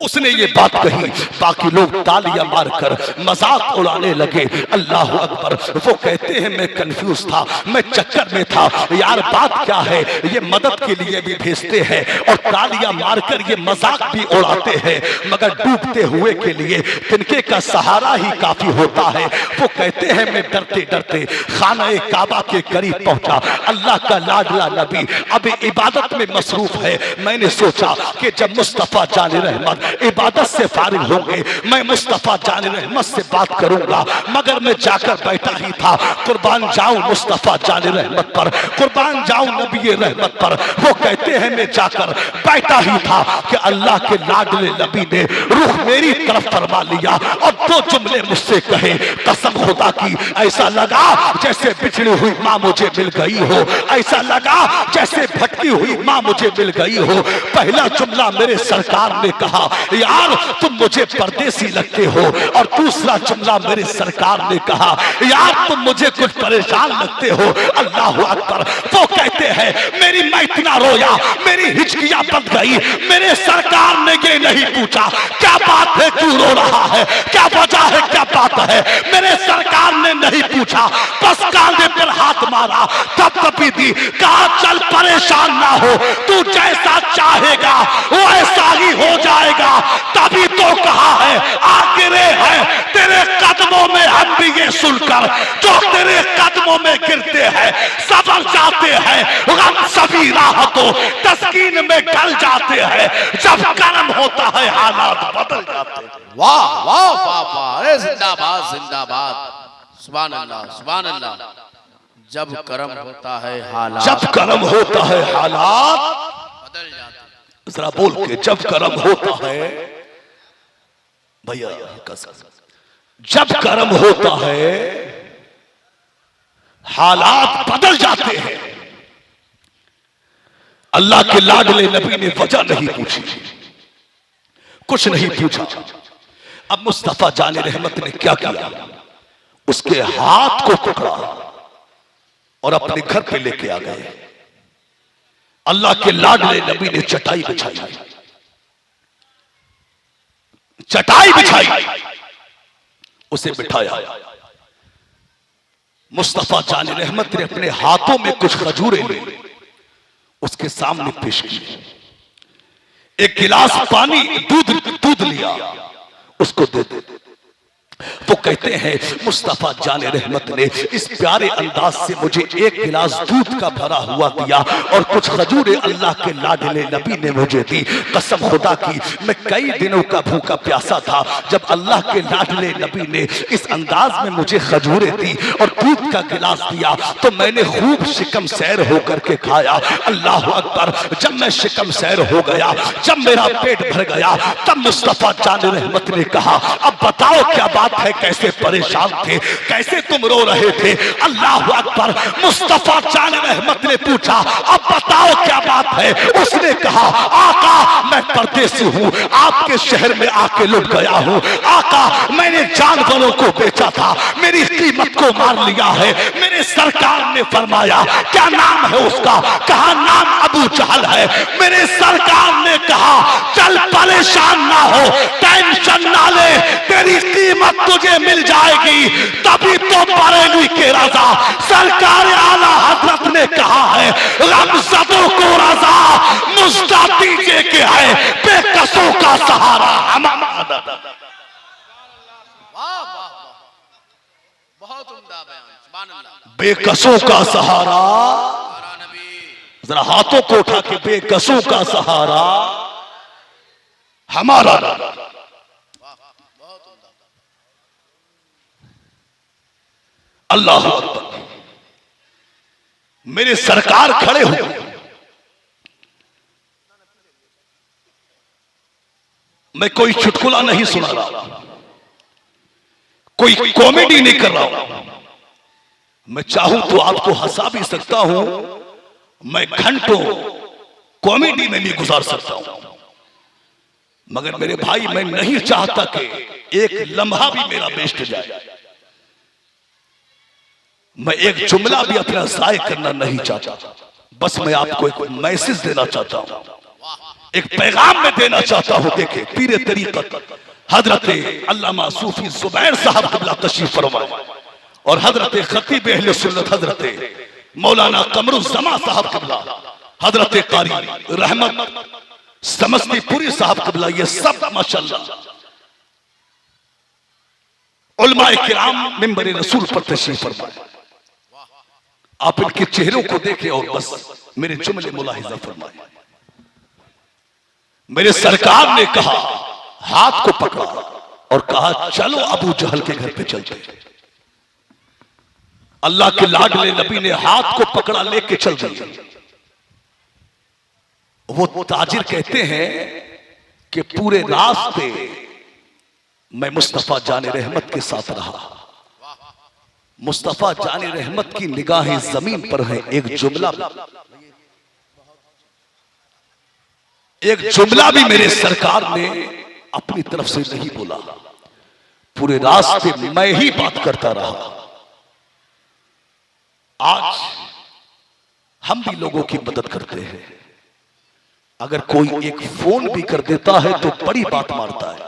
उसने ये बात कही, बाकी लोग तालियां मारकर मजाक उड़ाने लगे। अल्लाह अकबर। वो कहते हैं मैं कंफ्यूज था, मैं चक्कर में था, यार बात क्या है। ये मदद के लिए भी भेजते हैं और तालियां मारकर ये मजाक भी उड़ाते हैं, मगर डूबते हुए के लिए तिनके का सहारा ही काफी होता है। वो कहते हैं मैं डरते डरते खाना काबा के करीब पहुंचा। अल्लाह का लाडला नबी अब इबादत में मसरूफ है। मैंने सोचा कि जब मुस्तफा जाने रहमत इबादत से फारिग होंगे मैं मुस्तफा जाने रहमत से बात करूंगा, मगर मैं जाकर बैठा ही था। कुर्बान जाऊं मुस्तफा जाने रहमत पर, कुर्बान जाऊं नबी रहमत पर। वो कहते हैं मैं जाकर बैठा ही था कि अल्लाह के लाडले नबी ने रुख मेरी तरफ फरमा लिया और दो जुमले मुझसे कहे। कसम खुदा की ऐसा लगा जैसे बिछड़ी हुई मां मुझे मिल गई हो, ऐसा लगा जैसे भटकी हुई मां मुझे मिल गई हो। पहला जुमला मेरे सरकार ने कहा यार तुम मुझे परदेसी लगते हो, और दूसरा जुमला मेरे सरकार ने कहा यार तुम मुझे कुछ परेशान लगते हो। अल्लाह अकबर। वो कहते हैं मेरी मैं इतना रोया, मेरी हिचकियां बंध गई। मेरे सरकार ने ये नहीं पूछा क्या बात है क्यों रो रहा है, क्या वजह है, क्या बात है। मेरे सरकार ने नहीं पूछा, बस कांधे पर हाथ मारा, थपथपी दी, कहा चल परेशान ना हो, तू जैसा चाहेगा वैसा ही हो जाएगा। तभी तो कहा है आखिरे है तेरे कदमों में, हम भी ये सुनकर जो तेरे कदमों में गिरते हैं सबर जाते हैं, गम सभी राहतों तस्कीन में ढल जाते हैं। जब कर्म होता है हालात बदल जाते हैं। वाह वाह वाह वाह, अरे जिंदाबाद जिंदाबाद, सुभान अल्लाह सुभान अल्लाह। जब कर्म होता है हालात, जब कर्म होता है हालात बदल जाते हैं। जरा बोल के, जब कर्म होता है भैया, जब कर्म होता है हालात बदल जाते हैं। अल्लाह के लाडले नबी ने वजह नहीं पूछी, कुछ नहीं पूछा। अब मुस्तफा जाने रहमत ने क्या किया, उसके हाथ को पकड़ा और अपने घर पे लेके आ गए। अल्लाह के लाडले नबी ने चटाई बिछाई, चटाई बिछाई, उसे बिठाया। मुस्तफा जाने रहमत ने अपने हाथों में कुछ खजूरें ली, उसके सामने पेश की। एक गिलास पानी दूध लिया, उसको दे दे। वो कहते हैं मुस्तफा जाने रहमत ने इस प्यारे अंदाज से मुझे एक गिलास दूध का भरा हुआ दिया और कुछ खजूरें अल्लाह के लाडले नबी ने मुझे दी। कसम खुदा की मैं कई दिनों का भूखा प्यासा था, जब अल्लाह के लाडले नबी ने इस अंदाज में मुझे खजूरें दी और दूध का गिलास दिया तो मैंने खूब शिकम सैर होकर के खाया। अल्लाह अकबर। जब मैं शिकम सैर हो गया, जब मेरा पेट भर गया, तब मुस्तफा जाने रहमत ने कहा अब बताओ क्या बात है, कैसे परेशान थे, कैसे तुम रो रहे थे। अल्लाह अकबर। मुस्तफा जान रहमत ने पूछा अब बताओ क्या बात है। उसने कहा आका मैं परदेसी हूँ, आपके शहर में आके लुट गया हूँ। आका मैंने जानवरों को बेचा था, मेरी कीमत को मार लिया है। मेरे सरकार ने फरमाया क्या नाम है उसका, कहा नाम अबू जहल है। मेरे सरकार ने कहा चल परेशान ना हो, टेंशन ना ले, तेरी कीमत तुझे मिल जाएगी। तभी तो बरेली के राजा सरकार आला हजरत ने कहा है रमज़दों को रजा मुस्ताती के है बेकसों का सहारा हमारा। बहुत उम्दा बयान, सुभान अल्लाह। बेकसों का सहारा, जरा हाथों को उठा के बेकसों का सहारा हमारा। अल्लाह अकबर। मेरे सरकार खड़े हो, मैं कोई चुटकुला नहीं सुना रहा, कोई कॉमेडी नहीं कर रहा हूं। मैं चाहूं तो आपको हंसा भी सकता हूं, मैं घंटों कॉमेडी में भी गुजार सकता हूं, मगर मेरे भाई मैं नहीं चाहता कि एक लम्हा भी मेरा वेस्ट जाए। मैं एक जुमला भी अपना ज़ाय करना नहीं चाहता, बस मैं आपको एक मैसेज देना चाहता हूं, एक पैगाम में देना चाहता हूं। देखे पीरे तरीक़त हजरत अल्लामा सूफी ज़ुबैर साहब क़िबला तशरीफ़ फरमाए और हजरत खतीब अहले सुन्नत हजरत मौलाना कमरुज़्ज़मा साहब क़िबला, हजरत कारी रहमत समस्तीपुरी साहब क़िबला, ये सब माशाअल्लाह उलमाए किराम मिंबर रसूल पर तशरीफ़ फरमाए। आप इनके चेहरों को देखें और बस मेरे जुमले मुलाहिजा फरमाए। मेरे सरकार ने कहा, हाथ को पकड़ा और कहा चलो अबू जहल के घर पे चलते। अल्लाह के लाडले नबी ने हाथ को पकड़ा, लेके चल दिए। वो ताजिर कहते हैं कि पूरे रास्ते मैं मुस्तफा जाने रहमत के साथ रहा। मुस्तफा जाने रहमत की निगाहें जमीन पर हैं। एक जुमला भी मेरे सरकार ने अपनी तरफ से नहीं बोला। पूरे रास्ते मैं ही बात करता रहा। आज हम भी लोगों की मदद करते हैं। अगर कोई एक फोन भी कर देता है तो बड़ी बात मारता है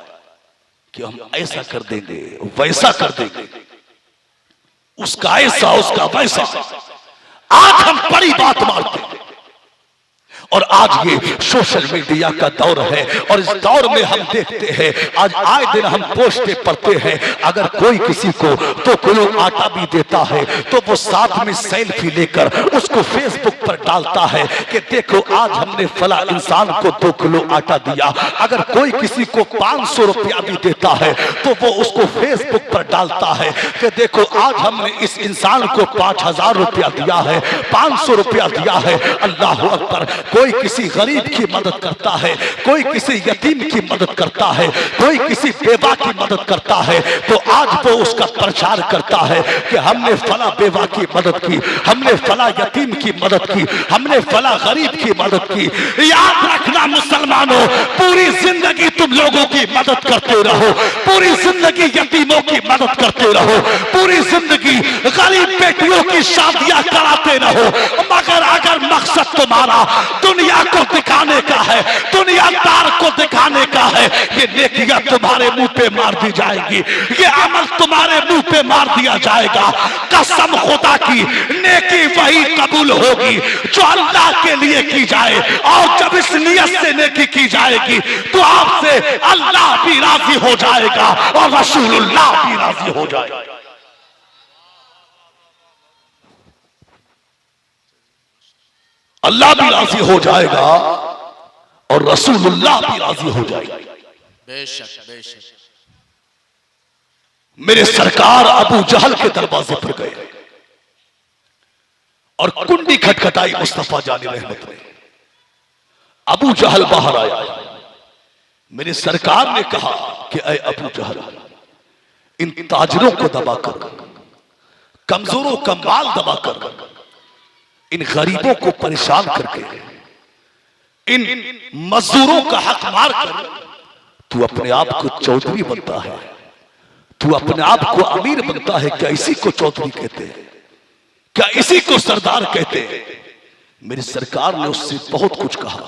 कि हम ऐसा कर देंगे, वैसा कर देंगे, उसका ऐसा, उसका वैसा। आज हम बड़ी बात मारते हैं। और आज ये सोशल मीडिया का दौर है और इस दौर में हम देखते हैं आज आए दिन हम पोस्टें पढ़ते हैं। अगर कोई किसी को 2 किलो आटा भी देता है तो वो साथ में सेल्फी लेकर उसको फेसबुक पर डालता है कि देखो आज हमने फला इंसान को 2 किलो आटा दिया। अगर कोई किसी को 500 रुपया भी देता है तो वो उसको फेसबुक पर डालता है कि देखो आज हमने इस इंसान को 5000 रुपया दिया है, 500 रुपया दिया है। अल्लाह अकबर। कोई किसी गरीब की मदद करता है, कोई किसी यतीम की मदद करता है, कोई किसी बेवा की मदद करता है तो आज वो उसका प्रचार करता है कि हमने फला बेवा की मदद की, हमने फला यतीम की मदद की, हमने फला गरीब की मदद की। याद रखना मुसलमानों, पूरी जिंदगी तुम लोगों की मदद करते रहो, पूरी जिंदगी यतीमों की मदद करते रहो, पूरी जिंदगी गरीब बेटियों की शादियां कराते रहो, मगर अगर मकसद तुम्हारा दुनिया को दिखाने का है, दुनियादार को दिखाने का है, ये नेकियां तुम्हारे मुंह पे मार दी जाएगी, ये अमल तुम्हारे मुंह पे मार दिया जाएगा। कसम खुदा की नेकी वही कबूल कबूल होगी जो अल्लाह के लिए की जाए, और जब इस नियत से नेकी की जाएगी तो आपसे अल्लाह भी राजी हो जाएगा और रसूलुल्लाह भी राजी हो जाएगा। अल्लाह भी राजी हो जाएगा और रसूलुल्लाह भी राजी हो जाएगा। बेशक बेशक। मेरे सरकार अबू जहल के दरवाजे पर गए और कुंडी खटखटाई मुस्तफा जानी रहमत ने। अबू जहल बाहर आया। मेरे सरकार ने कहा कि ऐ अबू जहल, इन ताजरों को दबाकर, कमजोरों का माल दबाकर, इन गरीबों को परेशान करके, इन मजदूरों का हक मार कर तू अपने आप को चौधरी बनता है, तू अपने आप को अमीर बनता है। क्या इसी को चौधरी कहते हैं? क्या इसी को सरदार कहते हैं? मेरी सरकार ने उससे बहुत कुछ कहा।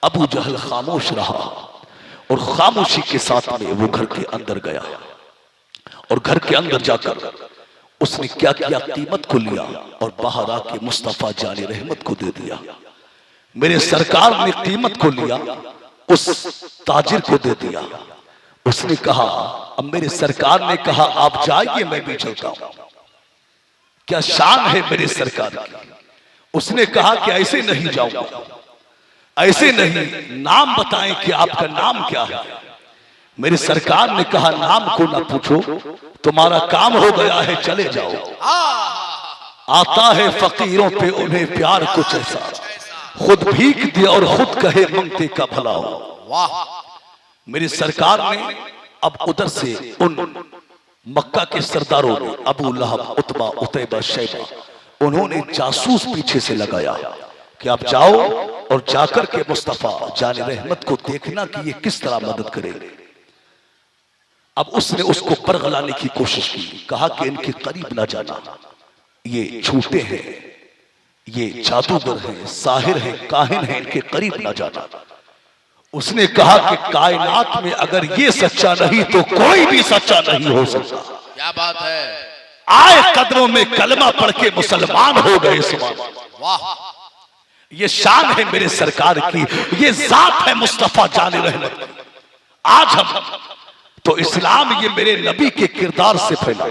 अबू जहल खामोश रहा और खामोशी के साथ में वो घर के अंदर गया और घर के अंदर जाकर उसने क्या किया, कीमत को लिया और बाहर आके मुस्तफा जानी रहमत को दे दिया। मेरे सरकार ने कीमत को लिया, उस ताजिर को दे दिया। उसने कहा, अब मेरे सरकार ने कहा आप जाइए, मैं भी चलता हूं। क्या शान है मेरे सरकार की। उसने कहा कि ऐसे नहीं जाऊंगा, ऐसे नहीं, नाम बताएं कि आपका नाम क्या है। मेरे सरकार ने कहा नाम को ना पूछो, तुम्हारा काम हो गया है, चले जाओ। आता है फकीरों पे उन्हें प्यार कुछ ऐसा, खुद भीख दे और खुद कहे मंगते का भला हो। वाह। मेरी सरकार ने अब उधर से उन मक्का के सरदारों ने, अबू लहब, उतबा, उतैबा, शैबा, उन्होंने जासूस पीछे से लगाया कि आप जाओ और जाकर के मुस्तफा जाने रहमत को देखना कि ये किस तरह मदद करे। अब उसने उसको बरगलाने की कोशिश की, कहा कि इनके करीब ना जाना, ये झूठे हैं, ये जादूगर हैं, साहिर हैं, काहिन हैं, इनके करीब ना जाना। उसने कहा कि कायनात में अगर ये सच्चा नहीं तो कोई भी सच्चा नहीं हो सकता। क्या बात है। आए कदरों में कलमा पढ़ के मुसलमान हो गए। वाह। ये शान है मेरे सरकार की, ये जात है मुस्तफा जाने रहमत की। आज हम तो इस्लाम ये मेरे नबी के किरदार से फैला।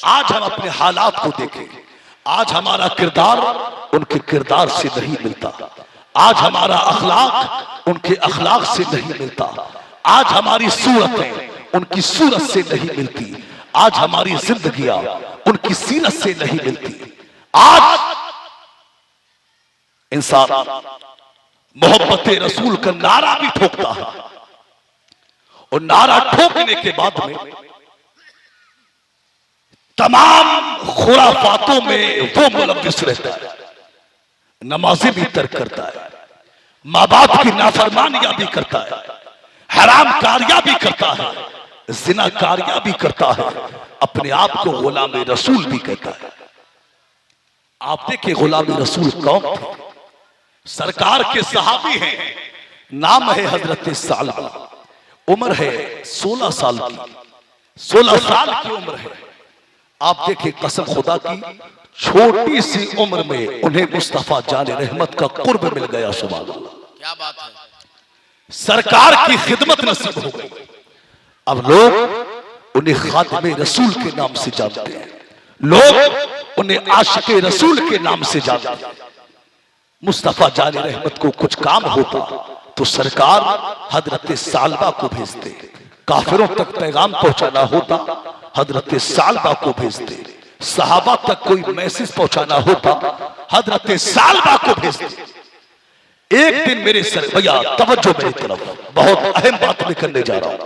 आज हम अपने हालात को देखें, आज हमारा किरदार उनके किरदार से नहीं मिलता, आज हमारा अखलाक उनके अखलाक से नहीं मिलता, आज हमारी सूरतें उनकी सूरत से नहीं मिलती, आज हमारी जिंदगियां उनकी सीरत से नहीं मिलती। आज इंसान मोहब्बत रसूल का नारा भी ठोकता है और नारा ठोकने के बाद में तमाम खुराफातों में वो मुलव्विस रहता है, नमाजें भी तर्क करता है, माँ बाप की नाफरमानियां भी करता है, हराम कारियां भी करता है, जिना कारियां भी करता है, अपने आप को गुलाम रसूल भी कहता है। आप देखिए गुलाम रसूल कौन थे? सरकार के सहाबी हैं, नाम है हजरत सालबा, उम्र है 16 साल की, 16 साल की उम्र है। आप देखिए कसम खुदा की, छोटी सी उम्र में उन्हें मुस्तफा जाने रहमत का कुर्ब मिल गया। सुभान अल्लाह। क्या बात है। सरकार की खिदमत नसीब हो गई। अब लोग उन्हें खातिमे रसूल के नाम से जानते हैं, लोग उन्हें आशिके रसूल के नाम से जानते हैं। मुस्तफा जाने रहमत को कुछ काम होता तो सरकार हजरत सालबा को भेजते, काफिरों तक पैगाम पहुंचाना होता हजरत सालबा को भेजते, सहाबा तक कोई मैसेज पहुंचाना होता हजरत सालबा को भेजते। एक दिन मेरे सर भैया तवज्जो मेरी तरफ, बहुत अहम बात मैं करने जा रहा हूं,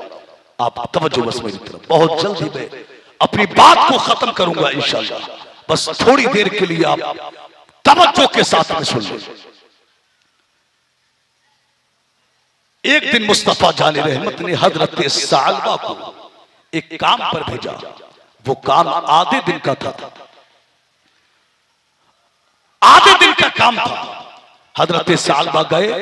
आप तवज्जो बस मेरी तरफ। बहुत जल्दी मैं अपनी बात को खत्म करूंगा इंशाअल्लाह, बस थोड़ी देर के लिए आप तवज्जो के साथ में सुन लें। एक दिन मुस्तफा जाने रहमत ने हजरत सालबा को एक काम पर भेजा। वो काम आधे दिन का था, आधे दिन का काम था। हजरत सालबा गए,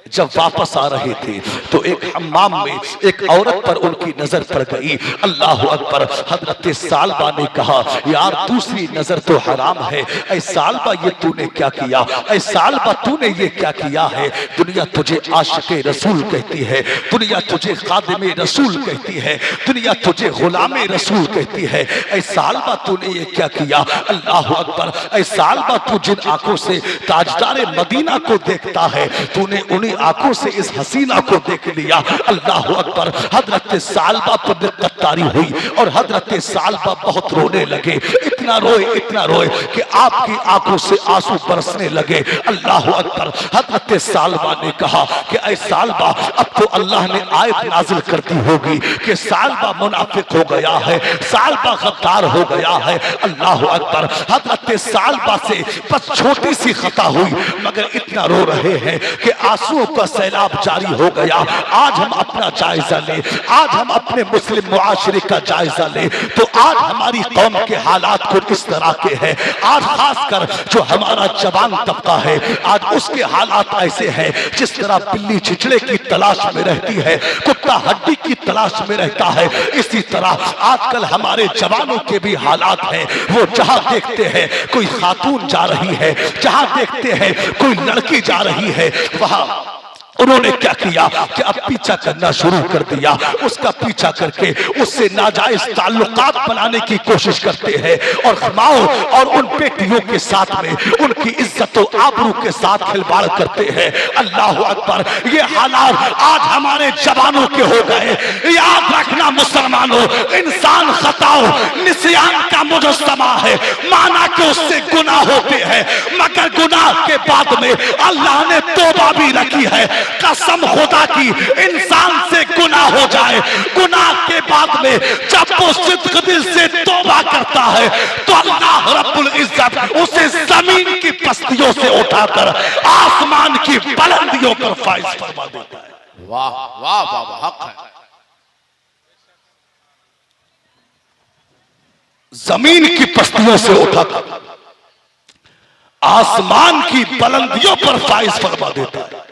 जब वापस आ रहे थे तो एक हम्माम में एक औरत पर उनकी नजर पड़ गई। अल्लाह अकबर। हजरत सालबा ने कहा, यार दूसरी नजर तो हराम है, ऐ सालबा ये तूने क्या किया, ऐ सालबा तूने ये क्या किया है। दुनिया तुझे आशिक़े रसूल कहती है, दुनिया तुझे खादिमे रसूल कहती है, दुनिया तुझे गुलामे रसूल कहती है, ऐ सालबा तूने ये क्या किया। अल्लाह अकबर। ऐ सालबा तू जिन आंखों से ताजदार मदीना को देखता है, तूने उन्हीं आंखों से इस हसीना को देख लिया। अल्लाह अकबर। हजरत सालबा पर दिक्कतदारी हुई और हजरत सालबा बहुत रोने लगे। इतना रोए कि आपकी आंखों से आंसू बरसने लगे। अल्लाह अकबर। हजरत सालबा ने कहा कि ऐ सालबा, अब तो अल्लाह ने आयत नाजिल कर दी होगी कि सालबा मुनाफिक हो गया है, सालबा गद्दार हो गया है। अल्लाह अकबर। हजरत सालबा से बस छोटी सी खता हुई, मगर इतना रो रहे हैं कि आंसुओं का सैलाब जारी हो गया। आज हम अपना जायजा लें, आज हम अपने मुस्लिम मुआशरे का जायजा लें तो आज हमारी कौम के हालात कुछ इस तरह के हैं। आज खासकर जो हमारा जवान तबका है, आज उसके हालात ऐसे हैं जिस तरह बिल्ली चिचड़े की तलाश में रहती है, कुत्ता हड्डी की तलाश में रहता है, इसी तरह आजकल हमारे जवानों के भी हालात हैं। वो जहां देखते हैं कोई खातून जा रही है, जहां देखते हैं कोई लड़की जा रही है, वहां उन्होंने क्या किया कि अब पीछा करना शुरू कर दिया। उसका पीछा करके उससे नाजायज ताल्लुकात बनाने की कोशिश करते हैं और माओ और उन बेटियों के साथ में उनकी इज्जत और आबरू के साथ खिलवाड़ करते हैं। अल्लाह अकबर। ये हालात आज हमारे जवानों के हो गए। याद रखना मुसलमानों, इंसान खताओ निस्यान का मुजस्समा है, माना कि उससे गुनाह होते हैं, मगर गुनाह के बाद में अल्लाह ने तौबा भी रखी है। कसम खुदा की, इंसान से गुनाह हो जाए, गुनाह के बाद में जब वो सिद्क दिल से तौबा करता है तो अल्लाह रब्बुल इज्जत उसे जमीन की पस्तियों से उठाकर आसमान की बुलंदियों पर फाइज फरमा देता है। वाह वाह वाह वाह, हक है। जमीन की पस्तियों से उठाकर आसमान की बुलंदियों पर फाइज फरमा देता है।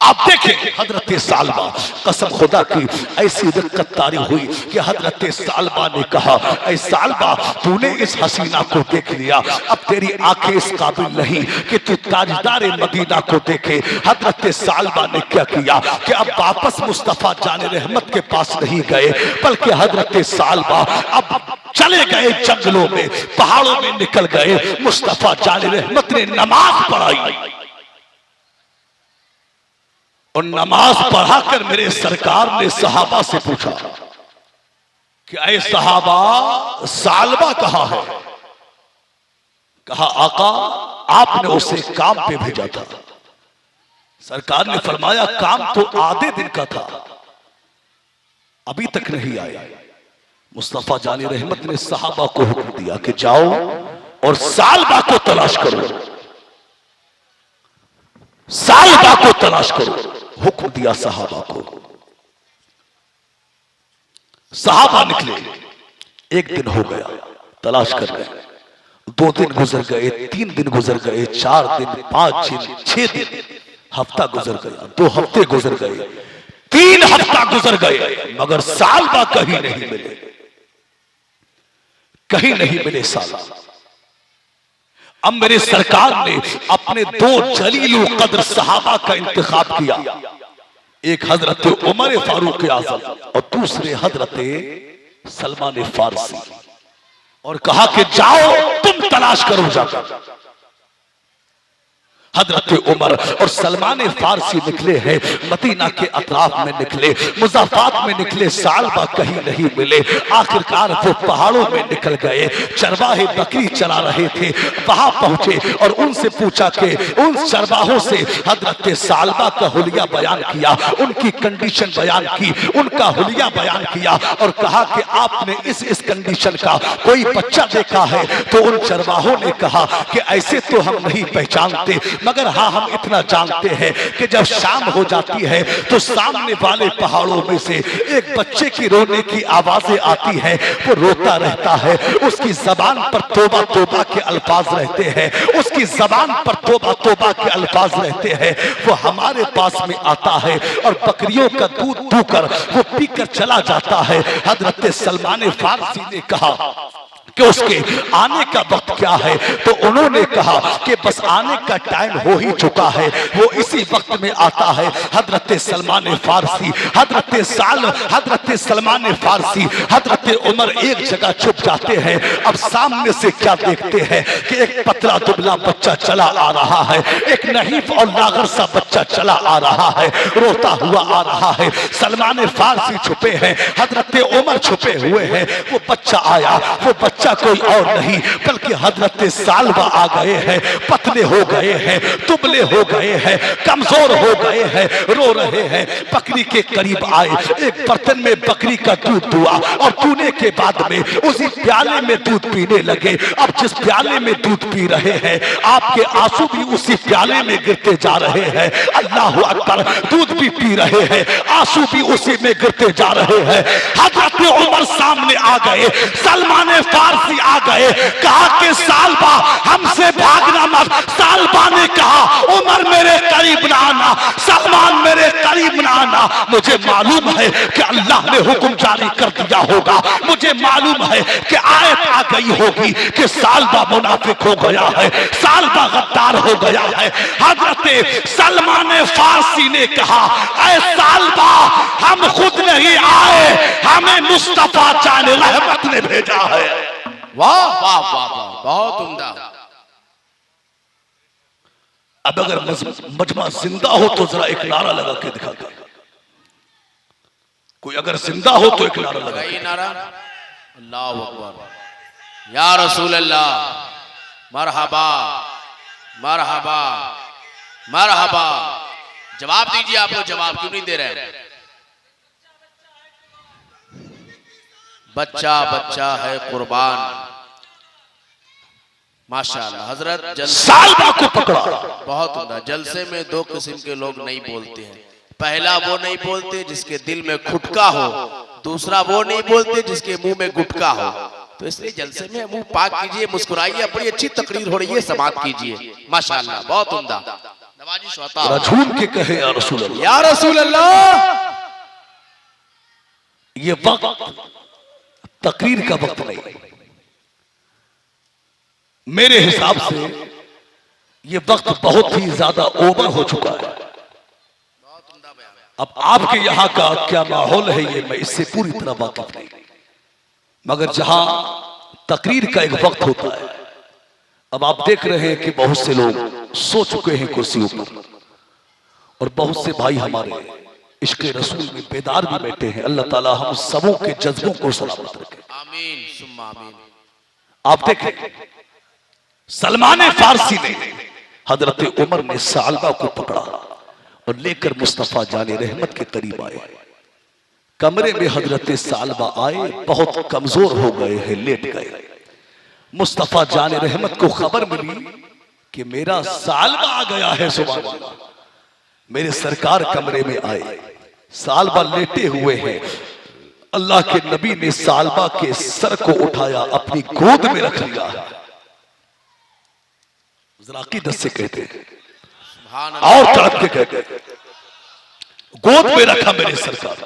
आप देखें हजरत सालबा, कसम खुदा की ऐसी दिक्कत तारी हुई कि हजरत सालबा ने कहा, ऐ सालबा तूने इस हसीना को देख लिया, अब तेरी आंखें इस काबिल नहीं कि तू ताजदार मदीना को देखे। हजरत सालबा ने क्या किया कि अब वापस मुस्तफा जाने रहमत के पास नहीं गए, बल्कि हजरत सालबा अब चले गए जंगलों में, पहाड़ों में निकल गए। मुस्तफा जाने रहमत ने नमाज पढ़ाई और नमाज पढ़ाकर मेरे सरकार ने सहाबा से पूछा कि ऐ सहाबा, सालबा कहां है। कहा, आका आपने उसे काम पे भेजा था। सरकार ने फरमाया, काम तो आधे दिन का था, अभी तक नहीं आया। मुस्तफा जानी रहमत ने सहाबा को हुक्म दिया कि जाओ और सालबा को तलाश करो, सालबा को तलाश करो। हुक्म दिया सहाबा को। सहाबा निकले, एक दिन हो गया, तलाश कर गए, 2 दिन गुजर गए, 3 दिन गुजर गए, 4 दिन, 5 दिन, 6 दिन, हफ्ता गुजर गया, 2 हफ्ते गुजर गए, 3 हफ्ता गुजर गए, मगर सालबा कहीं नहीं मिले, कहीं नहीं मिले सालबा। अब मेरे सरकार ने अपने 2 जलील कद्र सहाबा का इंतखाब किया, एक हजरत उमर फारूक आज़म और दूसरे हजरत सलमान फारसी, और कहा कि जाओ तुम तलाश करो जाकर। हजरत उमर और सलमान फारसी निकले हैं, मदीना के अतराफ में निकले, मुज़ाफात में निकले, सालबा कहीं नहीं मिले। आखिरकार वो पहाड़ों में निकल गए, चरवाहे बकरी चला रहे थे, वहां पहुंचे और उनसे पूछा कि उन चरवाहों से हजरत सालबा का हुलिया बयान किया, उनकी कंडीशन बयान की, उनका हुलिया बयान किया और कहा कि आपने इस कंडीशन का कोई बच्चा देखा है। तो उन चरवाहों ने कहा कि ऐसे तो हम नहीं पहचानते, मगर हाँ हम इतना जानते हैं कि जब शाम हो जाती है तो सामने वाले पहाड़ों में से एक बच्चे की रोने की आवाजें आती है। वो रोता रहता है, उसकी जबान पर तौबा तौबा के अल्फाज रहते हैं, उसकी जबान पर तौबा तौबा के अल्फाज रहते हैं। वो हमारे पास में आता है और बकरियों का दूध दूकर वो पीकर चला जाता है। हजरत सलमान फारसी ने कहा कि उसके आने का वक्त क्या है, तो उन्होंने कहा कि बस आने का टाइम हो ही चुका है, वो इसी वक्त में आता है। हजरत सलमान फारसी, हजरत सलमान फारसी, हजरत उमर एक जगह छुप जाते हैं। अब सामने से क्या देखते हैं कि एक पतला दुबला बच्चा चला आ रहा है, एक नहीफ और लागर सा बच्चा चला आ रहा है, रोता हुआ आ रहा है। सलमान फारसी छुपे हैं, हजरत उमर छुपे हुए हैं। वो बच्चा आया, वो बच्चा कोई और नहीं बल्कि हजरत सालबा आ गए हैं। पतले हो गए हैं, दुबले हो गए हैं, कमजोर हो गए हैं, रो रहे हैं। बकरी के करीब आए, एक बर्तन में बकरी का दूध दुआ और पीने के बाद में उसी प्याले में दूध पीने लगे। अब जिस प्याले में दूध पी रहे हैं, आपके आंसू भी उसी प्याले में गिरते जा रहे हैं। अल्लाह अकबर, दूध भी पी रहे हैं, आंसू भी उसी में गिरते जा रहे हैं। हजरत उमर सामने आ गए, सलमान फारसी आ गए, कहा कि सालबा हमसे भागना मत। सालबा ने कहा उमर मेरे करीब ना आना, सलमान मेरे करीब ना आना। मुझे मालूम है कि अल्लाह ने हुक्म जारी कर दिया होगा, मुझे मालूम है कि आयत आ गई होगी कि सालबा मुनाफिक हो गया है, सालबा गद्दार हो गया है। हजरत सलमान फारसी ने कहा ऐ सालबा हम खुद नहीं आए, हमें मुस्तफा जान रहमत ने भेजा है। वाह वाह वाह वाह, बहुत उम्दा। अब अगर मजमा जिंदा हो तो जरा एक नारा लगा के दिखा दे। कोई अगर जिंदा हो तो एक नारा लगा। नारा अल्लाहु अकबर, या रसूल अल्लाह, मरहबा मरहबा मरहबा। जवाब दीजिए, आप लोग जवाब क्यों नहीं दे रहे हैं? बच्चा बच्चा है कुर्बान, माशाअल्लाह। हजरत सालबा को पकड़ा, बहुत उम्दा। जलसे में दो किस्म के लोग नहीं बोलते हैं। पहला वो नहीं बोलते जिसके दिल में खुटका हो, दूसरा वो नहीं बोलते जिसके मुंह में गुटका हो। तो इसलिए जलसे में मुंह पाक कीजिए, मुस्कुराइए, बड़ी अच्छी तकरीर हो रही है, समाअत कीजिए, माशाअल्लाह, बहुत उम्दा। नवाजी शोता झूम के कहे या रसूल अल्लाह, या रसूल अल्लाह। ये वक्त तकरीर का वक्त नहीं, मेरे हिसाब से ये वक्त बहुत ही ज्यादा ओवर हो चुका है। अब आपके यहां का क्या माहौल है ये मैं इससे पूरी तरह वाकिफ नहीं, मगर जहां तकरीर का एक वक्त होता है, अब आप देख रहे हैं कि बहुत से लोग सो चुके हैं कुर्सियों पर और बहुत से भाई हमारे इश्क़ रसूल में बेदार भी बैठे हैं। अल्लाह ताला हम सबों के जज्बों को सलामत रखे, आमीन सुम्मा आमीन। आप देखें सलमान फारसी ने हजरत उमर ने सालबा को पकड़ा और लेकर मुस्तफा जाने रहमत के करीब आए। कमरे में हजरत सालबा आए, बहुत कमजोर हो गए हैं, लेट गए। मुस्तफा जाने रहमत को खबर मिली कि मेरा सालबा आ गया है। सुभान अल्लाह, मेरे सरकार कमरे में आए, सालबा लेटे हुए हैं। अल्लाह के नबी ने सालबा के सर को उठाया, अपनी गोद में रख लिया। जरा अकीदत से कहते हैं और तड़प के कहते हैं, गोद में रखा मेरे सरकार।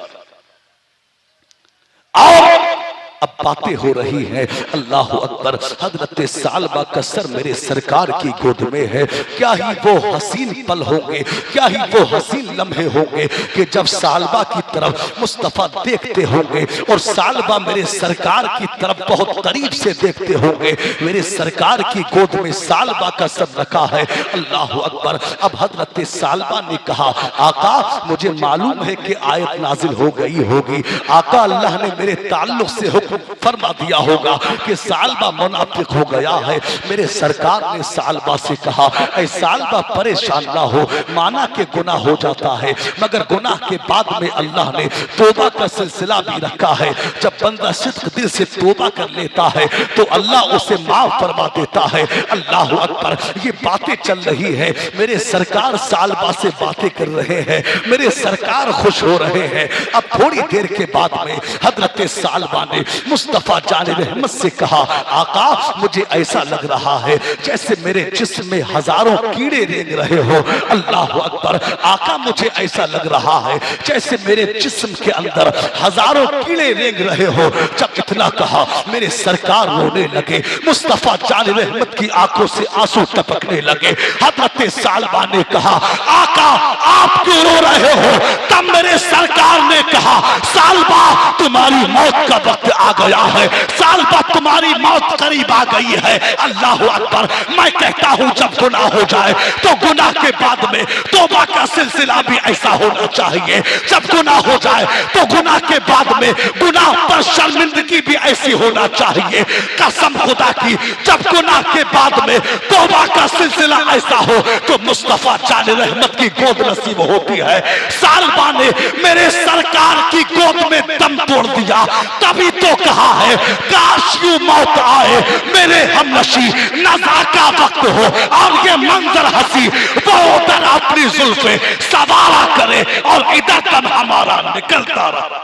और अब बातें हो रही हैं, अल्लाह अकबर। हजरत सालबा का सर मेरे सरकार की गोद में है। क्या ही वो हसीन पल होंगे, क्या ही वो हसीन लम्हे होंगे कि जब सालबा की तरफ मुस्तफा देखते होंगे और सालबा मेरे सरकार की तरफ बहुत करीब से देखते होंगे। मेरे सरकार की गोद में सालबा का सर रखा है। अल्लाह अकबर। अब हजरत सालबा ने कहा, आका मुझे मालूम है कि आयत नाजिल हो गई होगी। आका अल्लाह ने मेरे ताल्लुक से हुक्म फरमा दिया होगा कि सालबा मुनाफिक हो गया है। मेरे सरकार ने सालबा से कहा, ऐ सालबा परेशान ना हो, माना कि गुनाह हो जाता है मगर गुनाह के बाद में अल्लाह ने तौबा का सिलसिला भी रखा है। जब बंदा सिद्क दिल से तौबा कर लेता है तो अल्लाह उसे माफ फरमा देता है। अल्लाह अकबर। ये बातें चल रही है, मेरे सरकार सालबा से बातें कर रहे हैं, मेरे सरकार खुश हो रहे हैं। अब थोड़ी देर के बाद में हजरत सालबा ने मुस्तफा जाने रहमत से कहा, आका मुझे ऐसा लग रहा है जैसे मेरे जिस्म में हजारों कीड़े रेंग रहे हो। अल्लाह अकबर। आका मुझे ऐसा लग रहा है जैसे मेरे जिस्म के अंदर हजारों कीड़े रेंग रहे हो। जब इतना कहा मेरे सरकार रोने लगे, मुस्तफा जाने रहमत की आंखों से आंसू टपकने लगे। हजरत सालबा ने कहा, आका आप क्यों रो रहे हो? तब मेरे सरकार ने कहा, सालबा तुम्हारी मौत का वक्त आ गया है, सालबा तुम्हारी मौत करीब आ गई है। अल्लाह अकबर। मैं कहता हूं जब गुनाह हो जाए तो गुनाह के बाद में तौबा का सिलसिला भी ऐसा होना चाहिए। जब गुनाह हो जाए तो गुनाह के बाद में गुनाह पर शर्मिंदगी भी ऐसी होना चाहिए। कसम खुदा की, जब गुनाह के बाद में तौबा का सिलसिला ऐसा हो तो मुस्तफा जाने रहमत की गोद नसीब होती है। सालबा ने मेरे सरकार की गोद में दम तोड़ दिया। तभी तो कहा है, काश यूं मौत आए मेरे हमनशी, नज़ा का वक्त हो और ये मंजर हंसी, वो उधर अपनी जुल्फे सवारा करे और इधर तब हमारा निकलता रहा।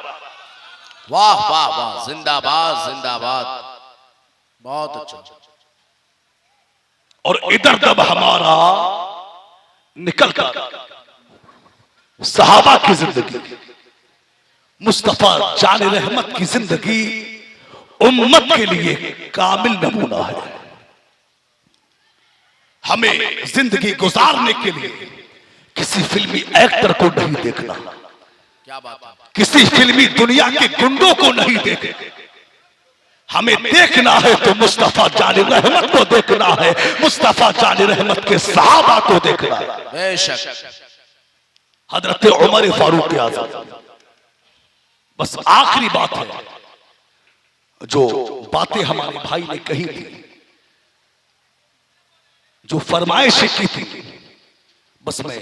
वाह वाह वाह, जिंदाबाद जिंदाबाद, बहुत अच्छा। और इधर तब हमारा निकलता रहा। सहाबा की जिंदगी, मुस्तफा जाने रहमत की जिंदगी उम्मत के लिए कामिल नमूना है। हमें जिंदगी गुजारने के लिए किसी फिल्मी एक्टर को नहीं देखना, क्या बात है, किसी फिल्मी दुनिया के गुंडों को नहीं देखना। हमें देखना है तो मुस्तफा जाने रहमत को देखना है, मुस्तफा जाने रहमत के सहाबा को देखना है। बेशक। हजरत उमर फारूक आज़म। बस आखिरी बात है, जो बातें हमारे भाई ने कही थी, जो फरमाइशें की थी, बस मैं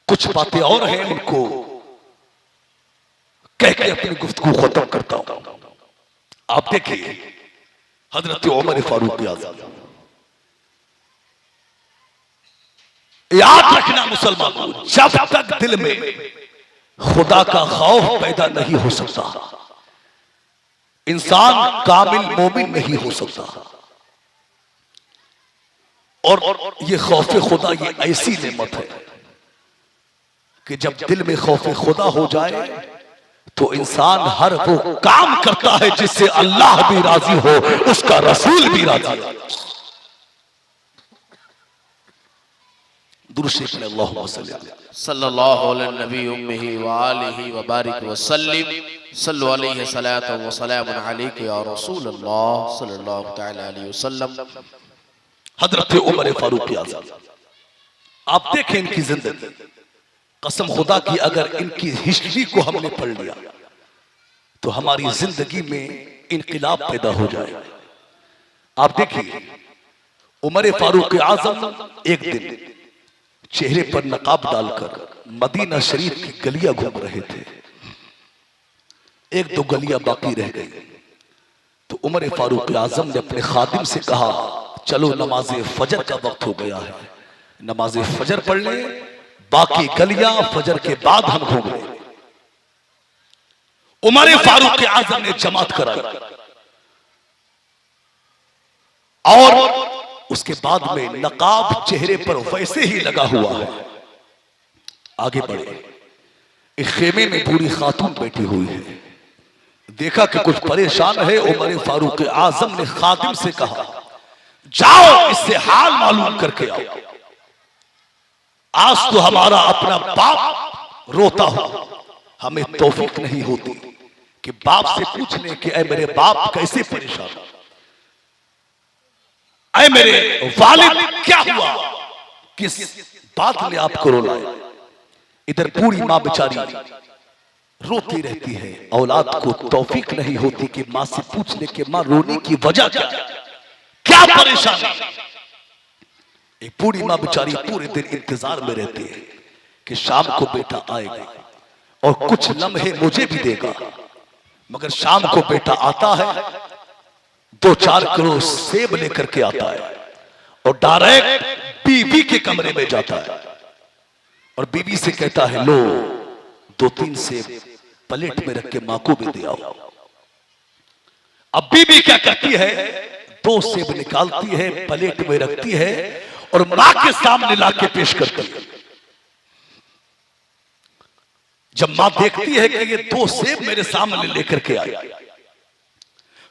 कुछ बातें और हैं उनको कह के अपनी गुफ्तगू खत्म करता हूं। आप देखिए हजरत उमर फारूक आज़म, याद रखना मुसलमानों, जब तक दिल में खुदा का खौफ पैदा नहीं हो सकता इंसान कामिल मोमिन नहीं हो सकता। और ये खौफ खुदा ये ऐसी नेमत है कि जब दिल में खौफ खुदा हो जाए तो इंसान हर वो काम करता है जिससे अल्लाह भी राजी हो, उसका रसूल भी राजी हो। सल्लल्लाहु अलैहि व आलिहि व बारिक व सल्लिम सल्लु अलैहि सलातो व सलामुन अलैका या रसूल अल्लाह सल्लल्लाहु तआला अलैहि वसल्लम। हजरत उमर फारूक आज़म, आप देखें इनकी जिंदगी, कसम खुदा की अगर इनकी हिस्ट्री को हमने पढ़ लिया तो हमारी जिंदगी में इनकलाब पैदा हो जाए। आप देखिए उमर फारूक आज़म एक दिन चेहरे पर नकाब डालकर मदीना शरीफ की गलियां घूम रहे थे। एक दो गलियां बाकी रह गई तो उमर फारूक आज़म ने अपने खादिम से कहा, चलो नमाज फजर का वक्त हो गया है, नमाज फजर पढ़ ले, बाकी गलियां फजर के बाद हम घूम ले। उमर फारूक आज़म ने जमात कराई और उसके बाद में नकाब चेहरे पर वैसे ही लगा हुआ है। आगे बढ़े, एक खेमे में बूढ़ी खातून बैठी हुई है। देखा कि कुछ परेशान है। उमर फारूक आज़म ने खादिम से कहा, जाओ इससे हाल मालूम करके आओ। आज तो हमारा अपना बाप रोता हो, हमें तौफीक नहीं होती कि बाप से पूछ ले कि ऐ मेरे बाप कैसे परेशान, ऐ मेरे वालिद क्या हुआ, किस बात ने आपको रुलाया। इधर बूढ़ी मां बेचारी रोती रहती है। औलाद को तौफीक नहीं होती कि माँ से पूछ ले कि माँ रोने की वजह क्या, क्या परेशानी। एक बूढ़ी माँ बेचारी पूरे दिन इंतजार में रहती है कि शाम को बेटा आएगा और कुछ लम्हे मुझे भी देगा। मगर शाम को बेटा आता है, 2-4 किलो सेब लेकर के आता है और डायरेक्ट बीवी के कमरे में जाता है और बीवी से कहता है लो 2-3 सेब प्लेट में रख के मां को भी दे आओ। अब बीवी क्या करती है, 2 सेब निकालती है, प्लेट में रखती है और मां के सामने लाके पेश करती है। जब मां देखती है कि ये 2 सेब मेरे सामने लेकर के आई,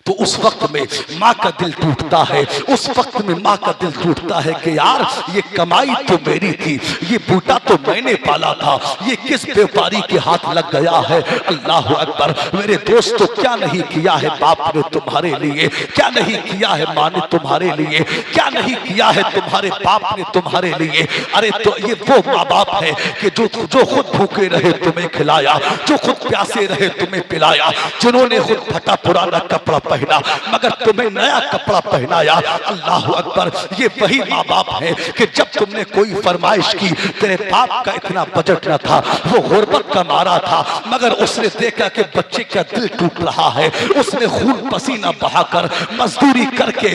तो उस वक्त में माँ का दिल टूटता है। उस वक्त में माँ का दिल टूटता है कि यार ये कमाई तो मेरी थी, ये बूटा तो मैंने पाला था, ये किस व्यापारी के हाथ लग गया है। अल्लाह अकबर। मेरे दोस्तों, क्या नहीं किया है बाप ने तुम्हारे लिए, क्या नहीं किया है माँ ने तुम्हारे लिए, क्या नहीं किया है तुम्हारे बाप ने तुम्हारे लिए। अरे तो ये वो माँ बाप है कि जो खुद भूखे रहे तुम्हें खिलाया, जो खुद प्यासे रहे तुम्हें पिलाया, जिन्होंने खुद फटा पुराना कपड़ा पहना मगर तुम्हें नया कपड़ा पहनाया। अल्लाह अकबर। ये वही माँ बाप है कि जब तुमने कोई फरमाइश की, तेरे बाप का इतना बजट न था, वो गुर्बत का मारा था, मगर उसने देखा कि बच्चे का दिल टूट रहा है, उसने खून पसीना बहाकर मजदूरी करके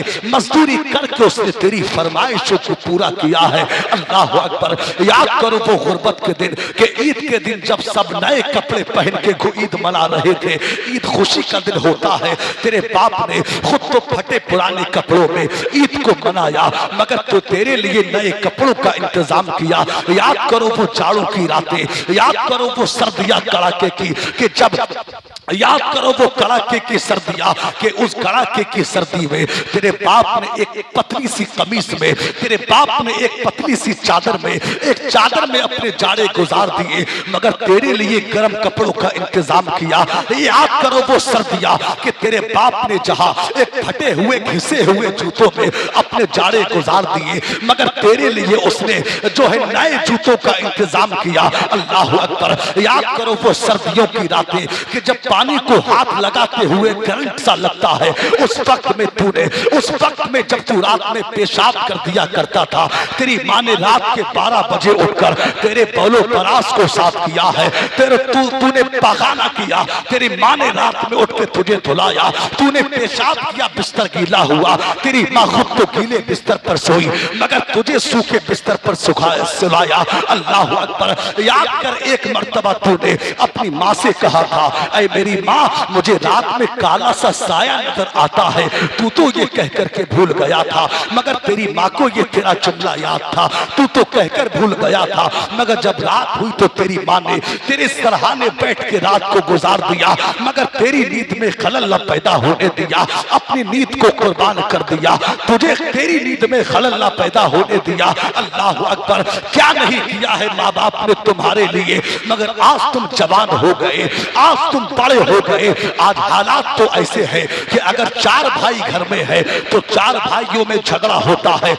उसने तेरी फरमाइशों को पूरा किया है। अल्लाह अकबर। याद करो वो गुर्बत के दिन कि ईद के दिन जब सब नए कपड़े पहन के ईद मना रहे थे, ईद खुशी का दिन होता है, तेरे बाप ने खुद तो फटे पुराने कपड़ों में ईद को मनाया, मगर तो तेरे लिए नए कपड़ों का इंतजाम किया। याद करो वो जाड़ों की रातें, याद करो वो सर्दियां कड़ाके की, कि जब याद करो वो कड़ाके की सर्दियां, कि उस कड़ाके की सर्दी में तेरे बाप ने एक पतली सी कमीज में, तेरे बाप ने एक पतली सी चादर में अपने जाड़े गुजार दिए, मगर तेरे लिए गर्म कपड़ों का इंतजाम किया। याद करो वो सर्दियां कि तेरे बाप ने जहां एक फटे हुए घिसे हुए जूतों में अपने जाड़े गुजार दिए, मगर तेरे लिए उसने जो है नए जूतों का इंतजाम किया। अल्लाह अकबर। याद करो वो सर्दियों की रातें कि जब पानी को हाथ लगाते हुए करंट सा लगता है, उस वक्त में जब तू रात में पेशाब कर दिया करता था, तेरी माँ ने रात के 12 बजे उठकर तेरे बौलो परास को साफ किया है, तूने पखाना किया, तेरी माँ ने रात में उठ के तुझे धुलाया, तूने पेशाब किया, बिस्तर गीला हुआ, तेरी माँ खुद तो गीले बिस्तर पर सोई, मगर तुझे सूखे बिस्तर पर सुलाया। अल्लाह अकबर। याद कर एक मर्तबा तूने अपनी माँ से कहा था, ऐ मेरी माँ, मुझे रात में काला सा साया नजर आता है। तू तो ये कहकर के भूल गया था, मगर तेरी माँ को ये तेरा जुमला याद था, तू तो कहकर भूल गया था, मगर जब रात हुई तो तेरी माँ ने तेरे सरहाने बैठ के रात को गुजार दिया, मगर तेरी नींद में खलल न पैदा होने दिया, अपनी नींद को कुर्बान कर दिया, तुझे तेरी नींद में खलल न पैदा होने दिया। अल्लाह अकबर। क्या नहीं किया है माँ बाप ने तुम्हारे लिए, मगर आज तुम जवान हो गए, आज तुम बड़े हो गए। आज हालात तो ऐसे हैं कि अगर 4 भाई घर में है तो 4 भाइयों में झगड़ा होता है,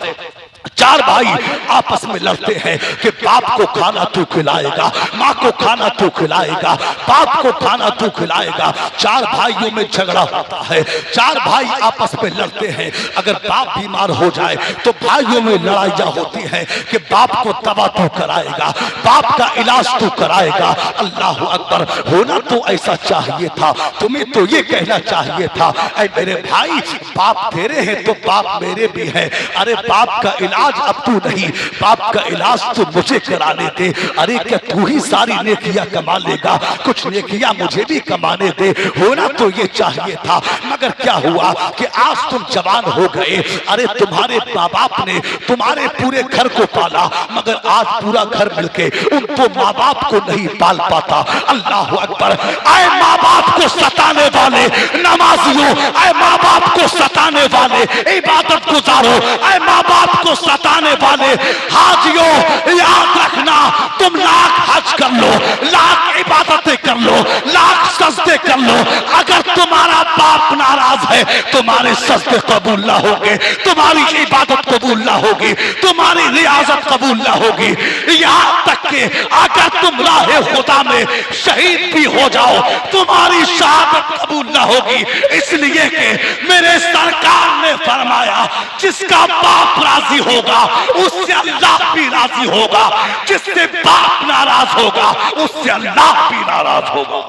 4 भाई आपस में लड़ते हैं कि बाप को खाना तू खिलाएगा, माँ को खाना तू खिलाएगा, बाप को खाना तू खिलाएगा। 4 भाइयों में झगड़ा होता है, 4 भाई आपस में लड़ते हैं। अगर बाप बीमार हो जाए तो भाइयों में लड़ाइयाँ होती हैं कि बाप को दवा तू कराएगा, बाप का इलाज तू कराएगा। अल्लाह अकबर। होना तो ऐसा चाहिए था, तुम्हें तो ये कहना चाहिए था, ऐ मेरे भाई, बाप तेरे हैं तो बाप मेरे भी हैं। अरे बाप का इलाज अब तू नहीं, बाप का इलाज तो मुझे कराने दे। अरे क्या तू ही सारी नेकियां कमा लेगा, कुछ नेकियां मुझे भी कमाने दे। होना तो ये चाहिए था, मगर क्या हुआ कि आज तुम जवान हो गए। अरे तुम्हारे माँ बाप ने तुम्हारे पूरे घर को पाला, मगर आज पूरा घर मिलके उनको माँ बाप को नहीं पाल पाता। अल्लाह अकबर। आए माँ बाप को सताने वाले नमाजियों, आए माँ बाप को सताने वाले इबादत गुजारो, आए माँ बाप को सताने वाले हाजियों, याद रखना, तुम लाख हज कर लो, लाख इबादतें कर लो, लाख सजदे सजदे कर लो। अगर तुम्हारा बाप नाराज है, तुम्हारे सजदे कबूल ना होंगे, तुम्हारी इबादत कबूल ना होगी, तुम्हारी रियाजत कबूल ना होगी। यहां तक कि अगर तुम राहे खुदा में शहीद भी हो जाओ, तुम्हारी शहादत कबूल ना होगी। इसलिए कि मेरे सरकार ने फरमाया, जिसका बाप राजी होगा उससे अल्लाह भी राजी होगा, जिससे बाप नाराज होगा उससे अल्लाह भी नाराज होगा।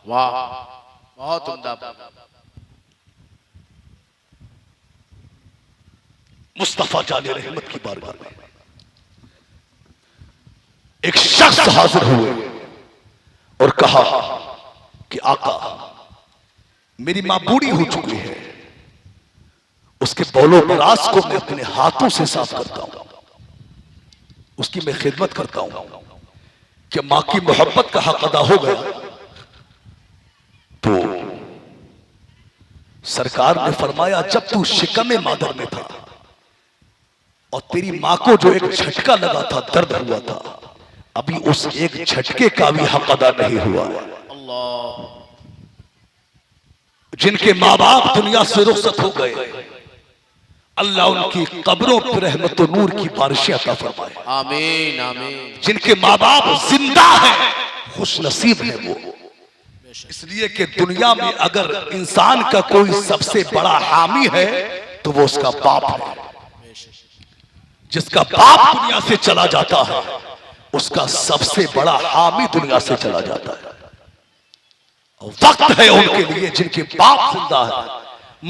वाह, बहुत उम्दा। मुस्तफा जाने रहमत की बारगाह में एक शख्स हाजिर हुए और कहा कि आका, मेरी मां बूढ़ी हो चुकी है, उसके बौलो बरास को मैं अपने हाथों से साफ करता हूं, उसकी मैं खिदमत करता हूं। कि मां की मोहब्बत का हक अदा हो गया तो सरकार ने फरमाया, जब तू शिकम मादर में था और तेरी मां को जो एक झटका लगा था, दर्द हुआ था, अभी उस एक झटके का भी हक अदा नहीं हुआ। जिनके मां बाप दुनिया से रुखसत हो गए, अल्लाह उनकी कब्रों पर रहमत और नूर की बारिशें अता फरमाए। आमीन आमीन। जिनके मां बाप जिंदा हैं, खुश नसीब है वो। इसलिए कि दुनिया में अगर इंसान का कोई सबसे बड़ा हामी है तो वो उसका बाप है। जिसका बाप दुनिया से चला जाता है, उसका सबसे बड़ा हामी दुनिया से चला जाता है। वक्त है उनके लिए जिनके बाप जिंदा है,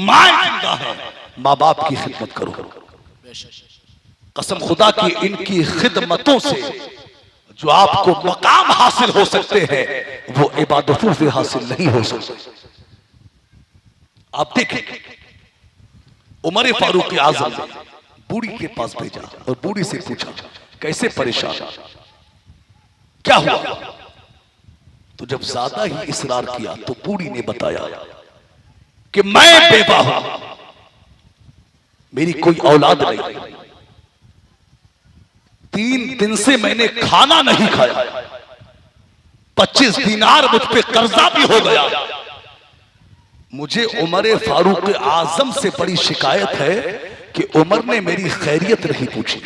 माए जिंदा है, माँ बाप की खिदमत करो। कसम खुदा की, इनकी खिदमतों से जो आपको मकाम हासिल हो सकते हैं, वो इबादतों से हासिल नहीं हो सकते। आप देखें, उमर फारूक आजम ने बूढ़ी के पास भेजा और बूढ़ी से पूछा, कैसे परेशान, क्या हुआ? तो जब ज्यादा ही इसरार किया तो बूढ़ी ने बताया कि मैं बेवा हूं, मेरी कोई औलाद नहीं, 3 दिन से मैंने खाना नहीं खाया, 25 दिनार मुझ पे कर्जा भी हो गया। मुझे उमर फारूक आजम से बड़ी शिकायत है कि उमर ने मेरी खैरियत नहीं पूछी।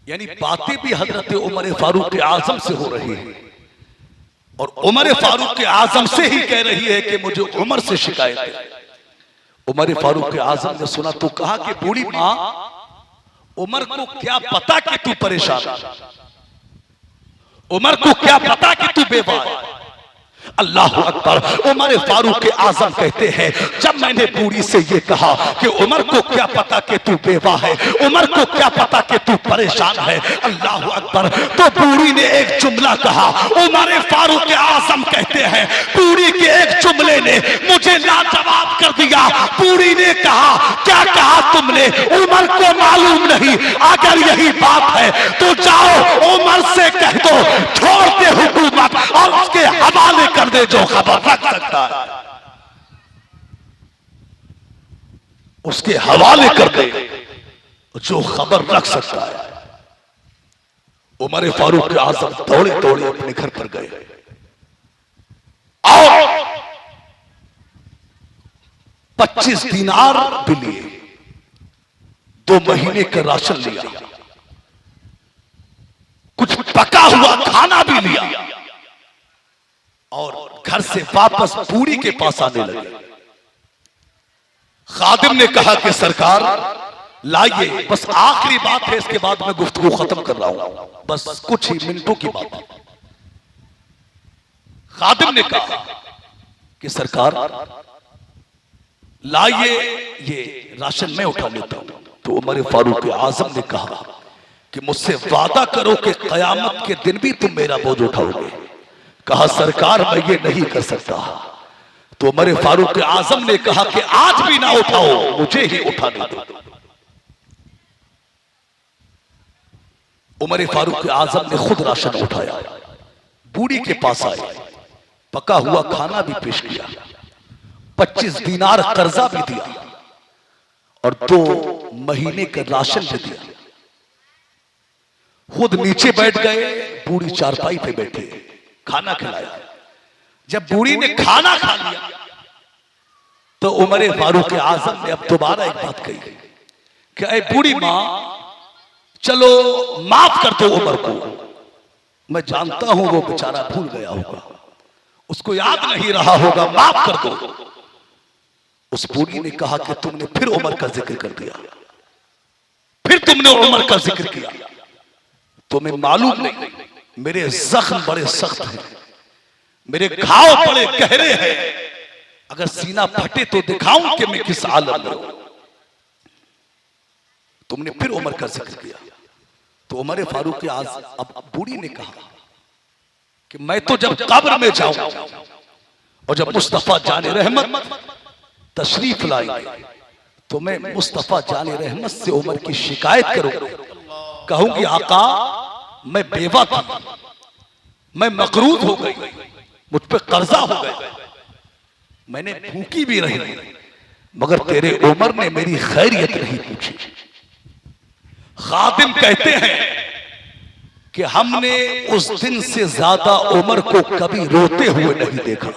यानी बातें भी हजरत उमर फारूक आजम से हो रही है और उमर फारूक आजम से ही कह रही है कि मुझे उमर से शिकायत है। उमर फारूक आजम ने सुना तो कहा कि बूढ़ी मां, उमर को क्या पता कि तू परेशान, उमर को क्या पता कि तू बेवा है। अल्लाह अकबर। उमर फारूक आजम कहते हैं, जब मैंने बूढ़ी से ये कहा कि उमर को क्या पता कि तू बेवा है, उमर को क्या पता कि तू परेशान है, अल्लाह अकबर, तो बूढ़ी ने एक जुमला कहा। उमर फारूक आजम कहते हैं, बूढ़ी के एक जुमले ने मुझे लाजवाब कर दिया। बूढ़ी ने कहा, क्या कहा तुमने? उमर को मालूम नहीं। अगर यही बात है तो जाओ उमर से कह दो छोड़ दे हुकूमत और उसके हवाले कर दे जो खबर रख सकता है, उसके हवाले कर दे जो खबर रख सकता है। उमर फारूक आजम दौड़े दौड़े अपने घर पर गए और 25 दिनार भी लिए, 2 महीने का राशन लिया, कुछ पका हुआ खाना भी लिया और घर से वापस बूढ़ी के पास आने लगे। खादिम ने कहा कि सरकार लाइए, बस आखिरी बात है, इसके बाद मैं गुफ्तगू खत्म कर रहा हूं, बस कुछ ही मिनटों की बात है। खादिम ने कहा कि सरकार लाइए, ये राशन मैं उठा लेता हूं। तो उमर फारूक आजम ने कहा कि मुझसे वादा करो कि कयामत के दिन भी तुम मेरा बोझ उठाओगे। कहा सरकार मैं ये नहीं कर सकता। तो उमर फारूक आजम ने कहा कि आज भी ना उठाओ, मुझे ही उठाने दो। उमर फारूक आजम ने खुद राशन उठाया, बूढ़ी के पास आए, पका हुआ खाना भी पेश किया, 25 दिनार कर्जा भी दिया और 2 महीने का राशन भी दिया। खुद नीचे बैठ गए, बूढ़ी चारपाई पे बैठी। खाना खिलाया। जब बूढ़ी ने खाना खा लिया तो उमर फारूक आजम ने अब दोबारा एक बात कही कि ऐ बूढ़ी मां, चलो माफ कर दो उमर को। मैं जानता हूं वो बेचारा भूल गया होगा, उसको याद नहीं रहा होगा, माफ कर दो। उस बूढ़ी ने कहा कि तुमने फिर उमर का जिक्र कर दिया, फिर तुमने उमर का जिक्र किया। तुम्हें मालूम नहीं मेरे जख्म बड़े सख्त हैं, मेरे घाव बड़े गहरे हैं, अगर सीना फटे तो दिखाऊं कि मैं किस आलम में हूं। तुमने फिर उमर का जिक्र किया। तो उमर फारूक अब बूढ़ी ने कहा कि मैं तो जब कब्र में जाऊं और जब मुस्तफा जाने रहमत तशरीफ लाएंगे तो मैं मुस्तफा जाने रहमत से उमर की शिकायत करूंगी, कहूंगी आका मैं बेवा था, मैं मकरूज हो गई, मुझ पे कर्जा हो गया, मैंने भूखी भी रही मगर तेरे उमर ने मेरी खैरियत नहीं पूछी। खादिम कहते हैं कि हमने उस दिन से ज्यादा उमर को कभी रोते हुए नहीं देखा,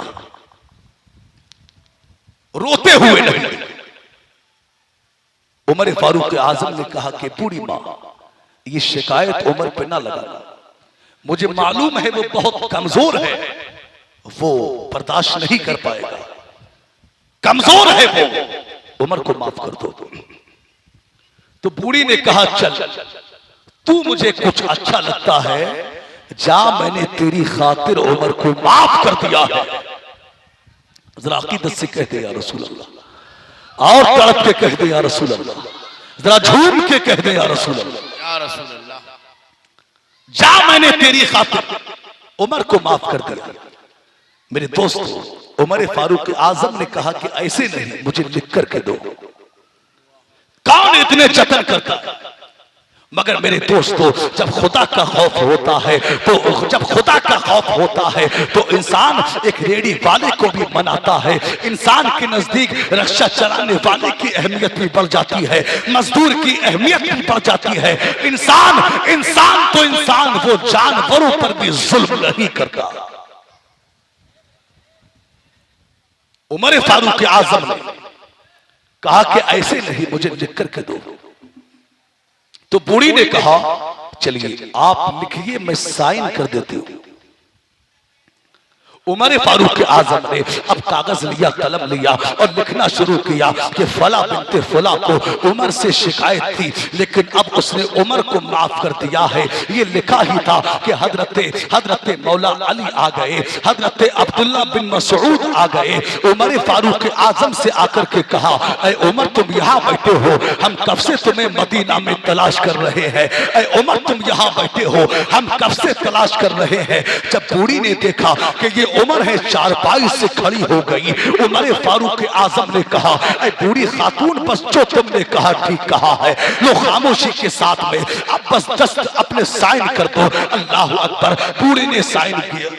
रोते हुए नहीं। उमर फारूक आजम ने कहा कि बूढ़ी मां, ये शिकायत उमर पे ना लगाना, मुझे मालूम है वो बहुत कमजोर है, वो बर्दाश्त नहीं कर पाएगा, कमजोर है वो, उमर को माफ कर दो। तो बूढ़ी ने कहा चल तू मुझे कुछ अच्छा लगता है, जा मैंने तेरी खातिर उमर को माफ कर दिया है। जरा अकीदत से कह दे या रसूल अल्लाह, और तड़प के कह दे या रसूल अल्लाह, जरा झूम के कह दे या रसूल अल्लाह, जा मैंने तेरी खातिर उमर को माफ कर दिया। मेरे दोस्तों, उमर फारूक आजम ने कहा कि ऐसे नहीं, मुझे लिख करके दो। कौन इतने जतन करता है? मगर मेरे दोस्तों, जब खुदा का खौफ होता है तो जब खुदा का खौफ होता है तो इंसान एक रेडी वाले को भी मनाता है। इंसान के नजदीक रक्षा चलाने वाले की अहमियत भी बढ़ जाती है, मजदूर की अहमियत भी बढ़ जाती है। इंसान तो इंसान, वो जानवरों पर भी जुल्म नहीं करता। उमर फारूक आजम ने कहा कि ऐसे नहीं, मुझे लिख करके दो। तो बूढ़ी ने कहा चलिए आप लिखिए, मैं साइन कर देती हूं। उमर फारूक आजम ने अब कागज लिया, कलम लिया और लिखना शुरू किया कि फला बिनते फला को उमर से शिकायत थी, लेकिन अब उसने उमर को माफ कर दिया है। ये लिखा ही था कि हजरत मौला अली आ गए, हजरत अब्दुल्ला बिन मसऊद आ गए। उमर फारूक आजम से आकर के कहा, ऐ उमर तुम यहाँ बैठे हो, हम कब से तुम्हें मदीना में तलाश कर रहे हैं। ऐ उमर तुम यहाँ बैठे हो, हम कब से तलाश कर रहे हैं। जब बूढ़ी ने देखा कि ये उमर है, चारपाई से खड़ी हो गई। उमर फारूक आजम ने कहा, ऐ बूढ़ी खातून, बस जो तुमने कहा ठीक कहा है, लो खामोशी के साथ में अब बस जस्ट अपने साइन कर दो। अल्लाह अकबर। बूढ़ी ने साइन किया,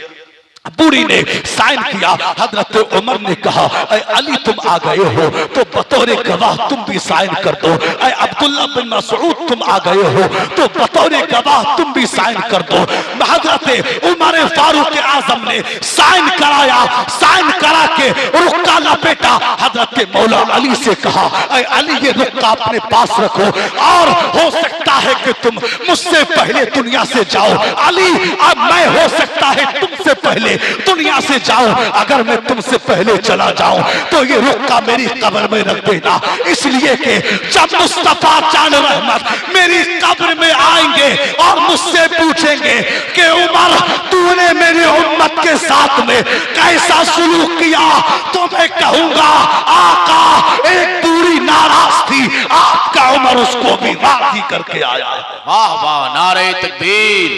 बूढ़ी ने साइन किया। हजरत उमर ने कहा, ऐ अली तुम आ गए हो तो बतौर गवाह तुम भी साइन कर दो। ऐ अब्दुल्ला बिन मसऊद तुम आ गए हो तो बतौर गवाह तुम भी साइन कर दो। हजरत उमर फारूक आजम ने साइन कराया, साइन करा के रुक्का लपेटा। हजरत मौला अली से कहा, ऐ अली ये रुक्का अपने पास रखो, और हो सकता है कि तुम मुझसे पहले दुनिया से जाओ। अली अब मैं हो सकता है तुमसे पहले दुनिया से जाऊं, अगर मैं तुमसे पहले चला जाऊं तो ये रुक्का मेरी कब्र में रख देना, इसलिए कि जब मुस्तफा जान रहमत मेरी कब्र में आएंगे और मुझसे पूछेंगे कि उमर तूने मेरी उम्मत के साथ में कैसा सुलूक किया, तो मैं कहूंगा आका एक बूढ़ी नाराज थी, आपका उमर उसको भी राजी करके आया। वाह वाह, नारे तकबीर,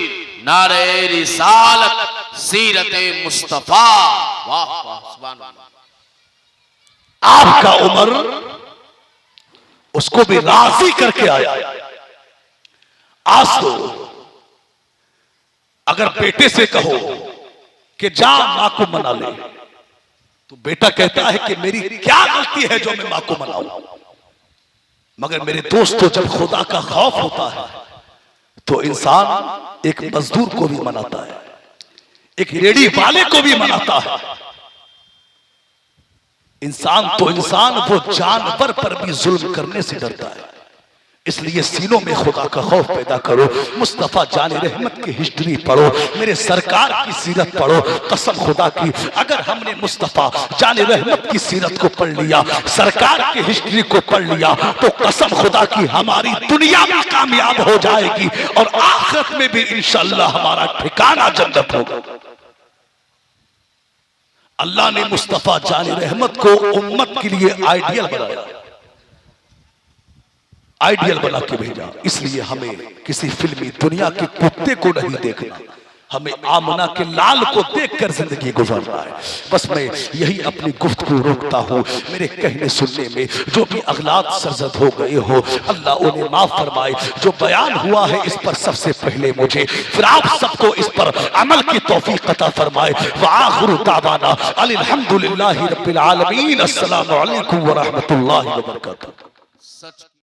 नारे रिसालत, सीरत मुस्तफा। वाह वाह, सुभान अल्लाह। आपका उमर उसको भी राजी करके आया। आज तो अगर बेटे से कहो कि जा मां को मना ले, तो बेटा कहता है कि मेरी क्या गलती है जो मैं मां को मनाऊं। मगर मेरे दोस्तों, जब खुदा का खौफ होता है तो इंसान एक मजदूर को भी मनाता है, एक रेडी वाले को भी मनाता है। इंसान तो इंसान, वो जानवर पर भी जुल्म करने से डरता है। इसलिए सीनों में खुदा का खौफ पैदा करो। मुस्तफा जाने रहमत की हिस्ट्री पढ़ो, मेरे सरकार की सीरत पढ़ो। कसम खुदा की, अगर हमने मुस्तफा जाने रहमत की सीरत को पढ़ लिया, सरकार की हिस्ट्री को पढ़ लिया, तो कसम खुदा की हमारी दुनिया भी कामयाब हो जाएगी और आखिरत में भी इंशाअल्लाह हमारा ठिकाना जन्नत होगा। अल्लाह ने मुस्तफा जाने रहमत को उम्मत के लिए आइडियल बनाया, आइडियल बना के भेजा। इसलिए हमें किसी फिल्मी दुनिया के कुत्ते को नहीं देखना, हमें आमना के लाल को देखकर जिंदगी गुजारना है। बस मैं यही अपनी गुफ्तगू रोकता हूँ। मेरे कहने सुनने में जो भी अगलात सरजद हो गए हो, अल्लाह उन्हें माफ फरमाए। जो बयान हुआ है इस पर सबसे पहले मुझे, फिर आप सबको इस पर अमल की तौफीक अता फरमाए। व आखिरु दावाना अल्हम्दुलिल्लाहि रब्बिल आलमीन। अस्सलामु अलैकुम व रहमतुल्लाहि व बरकातहू।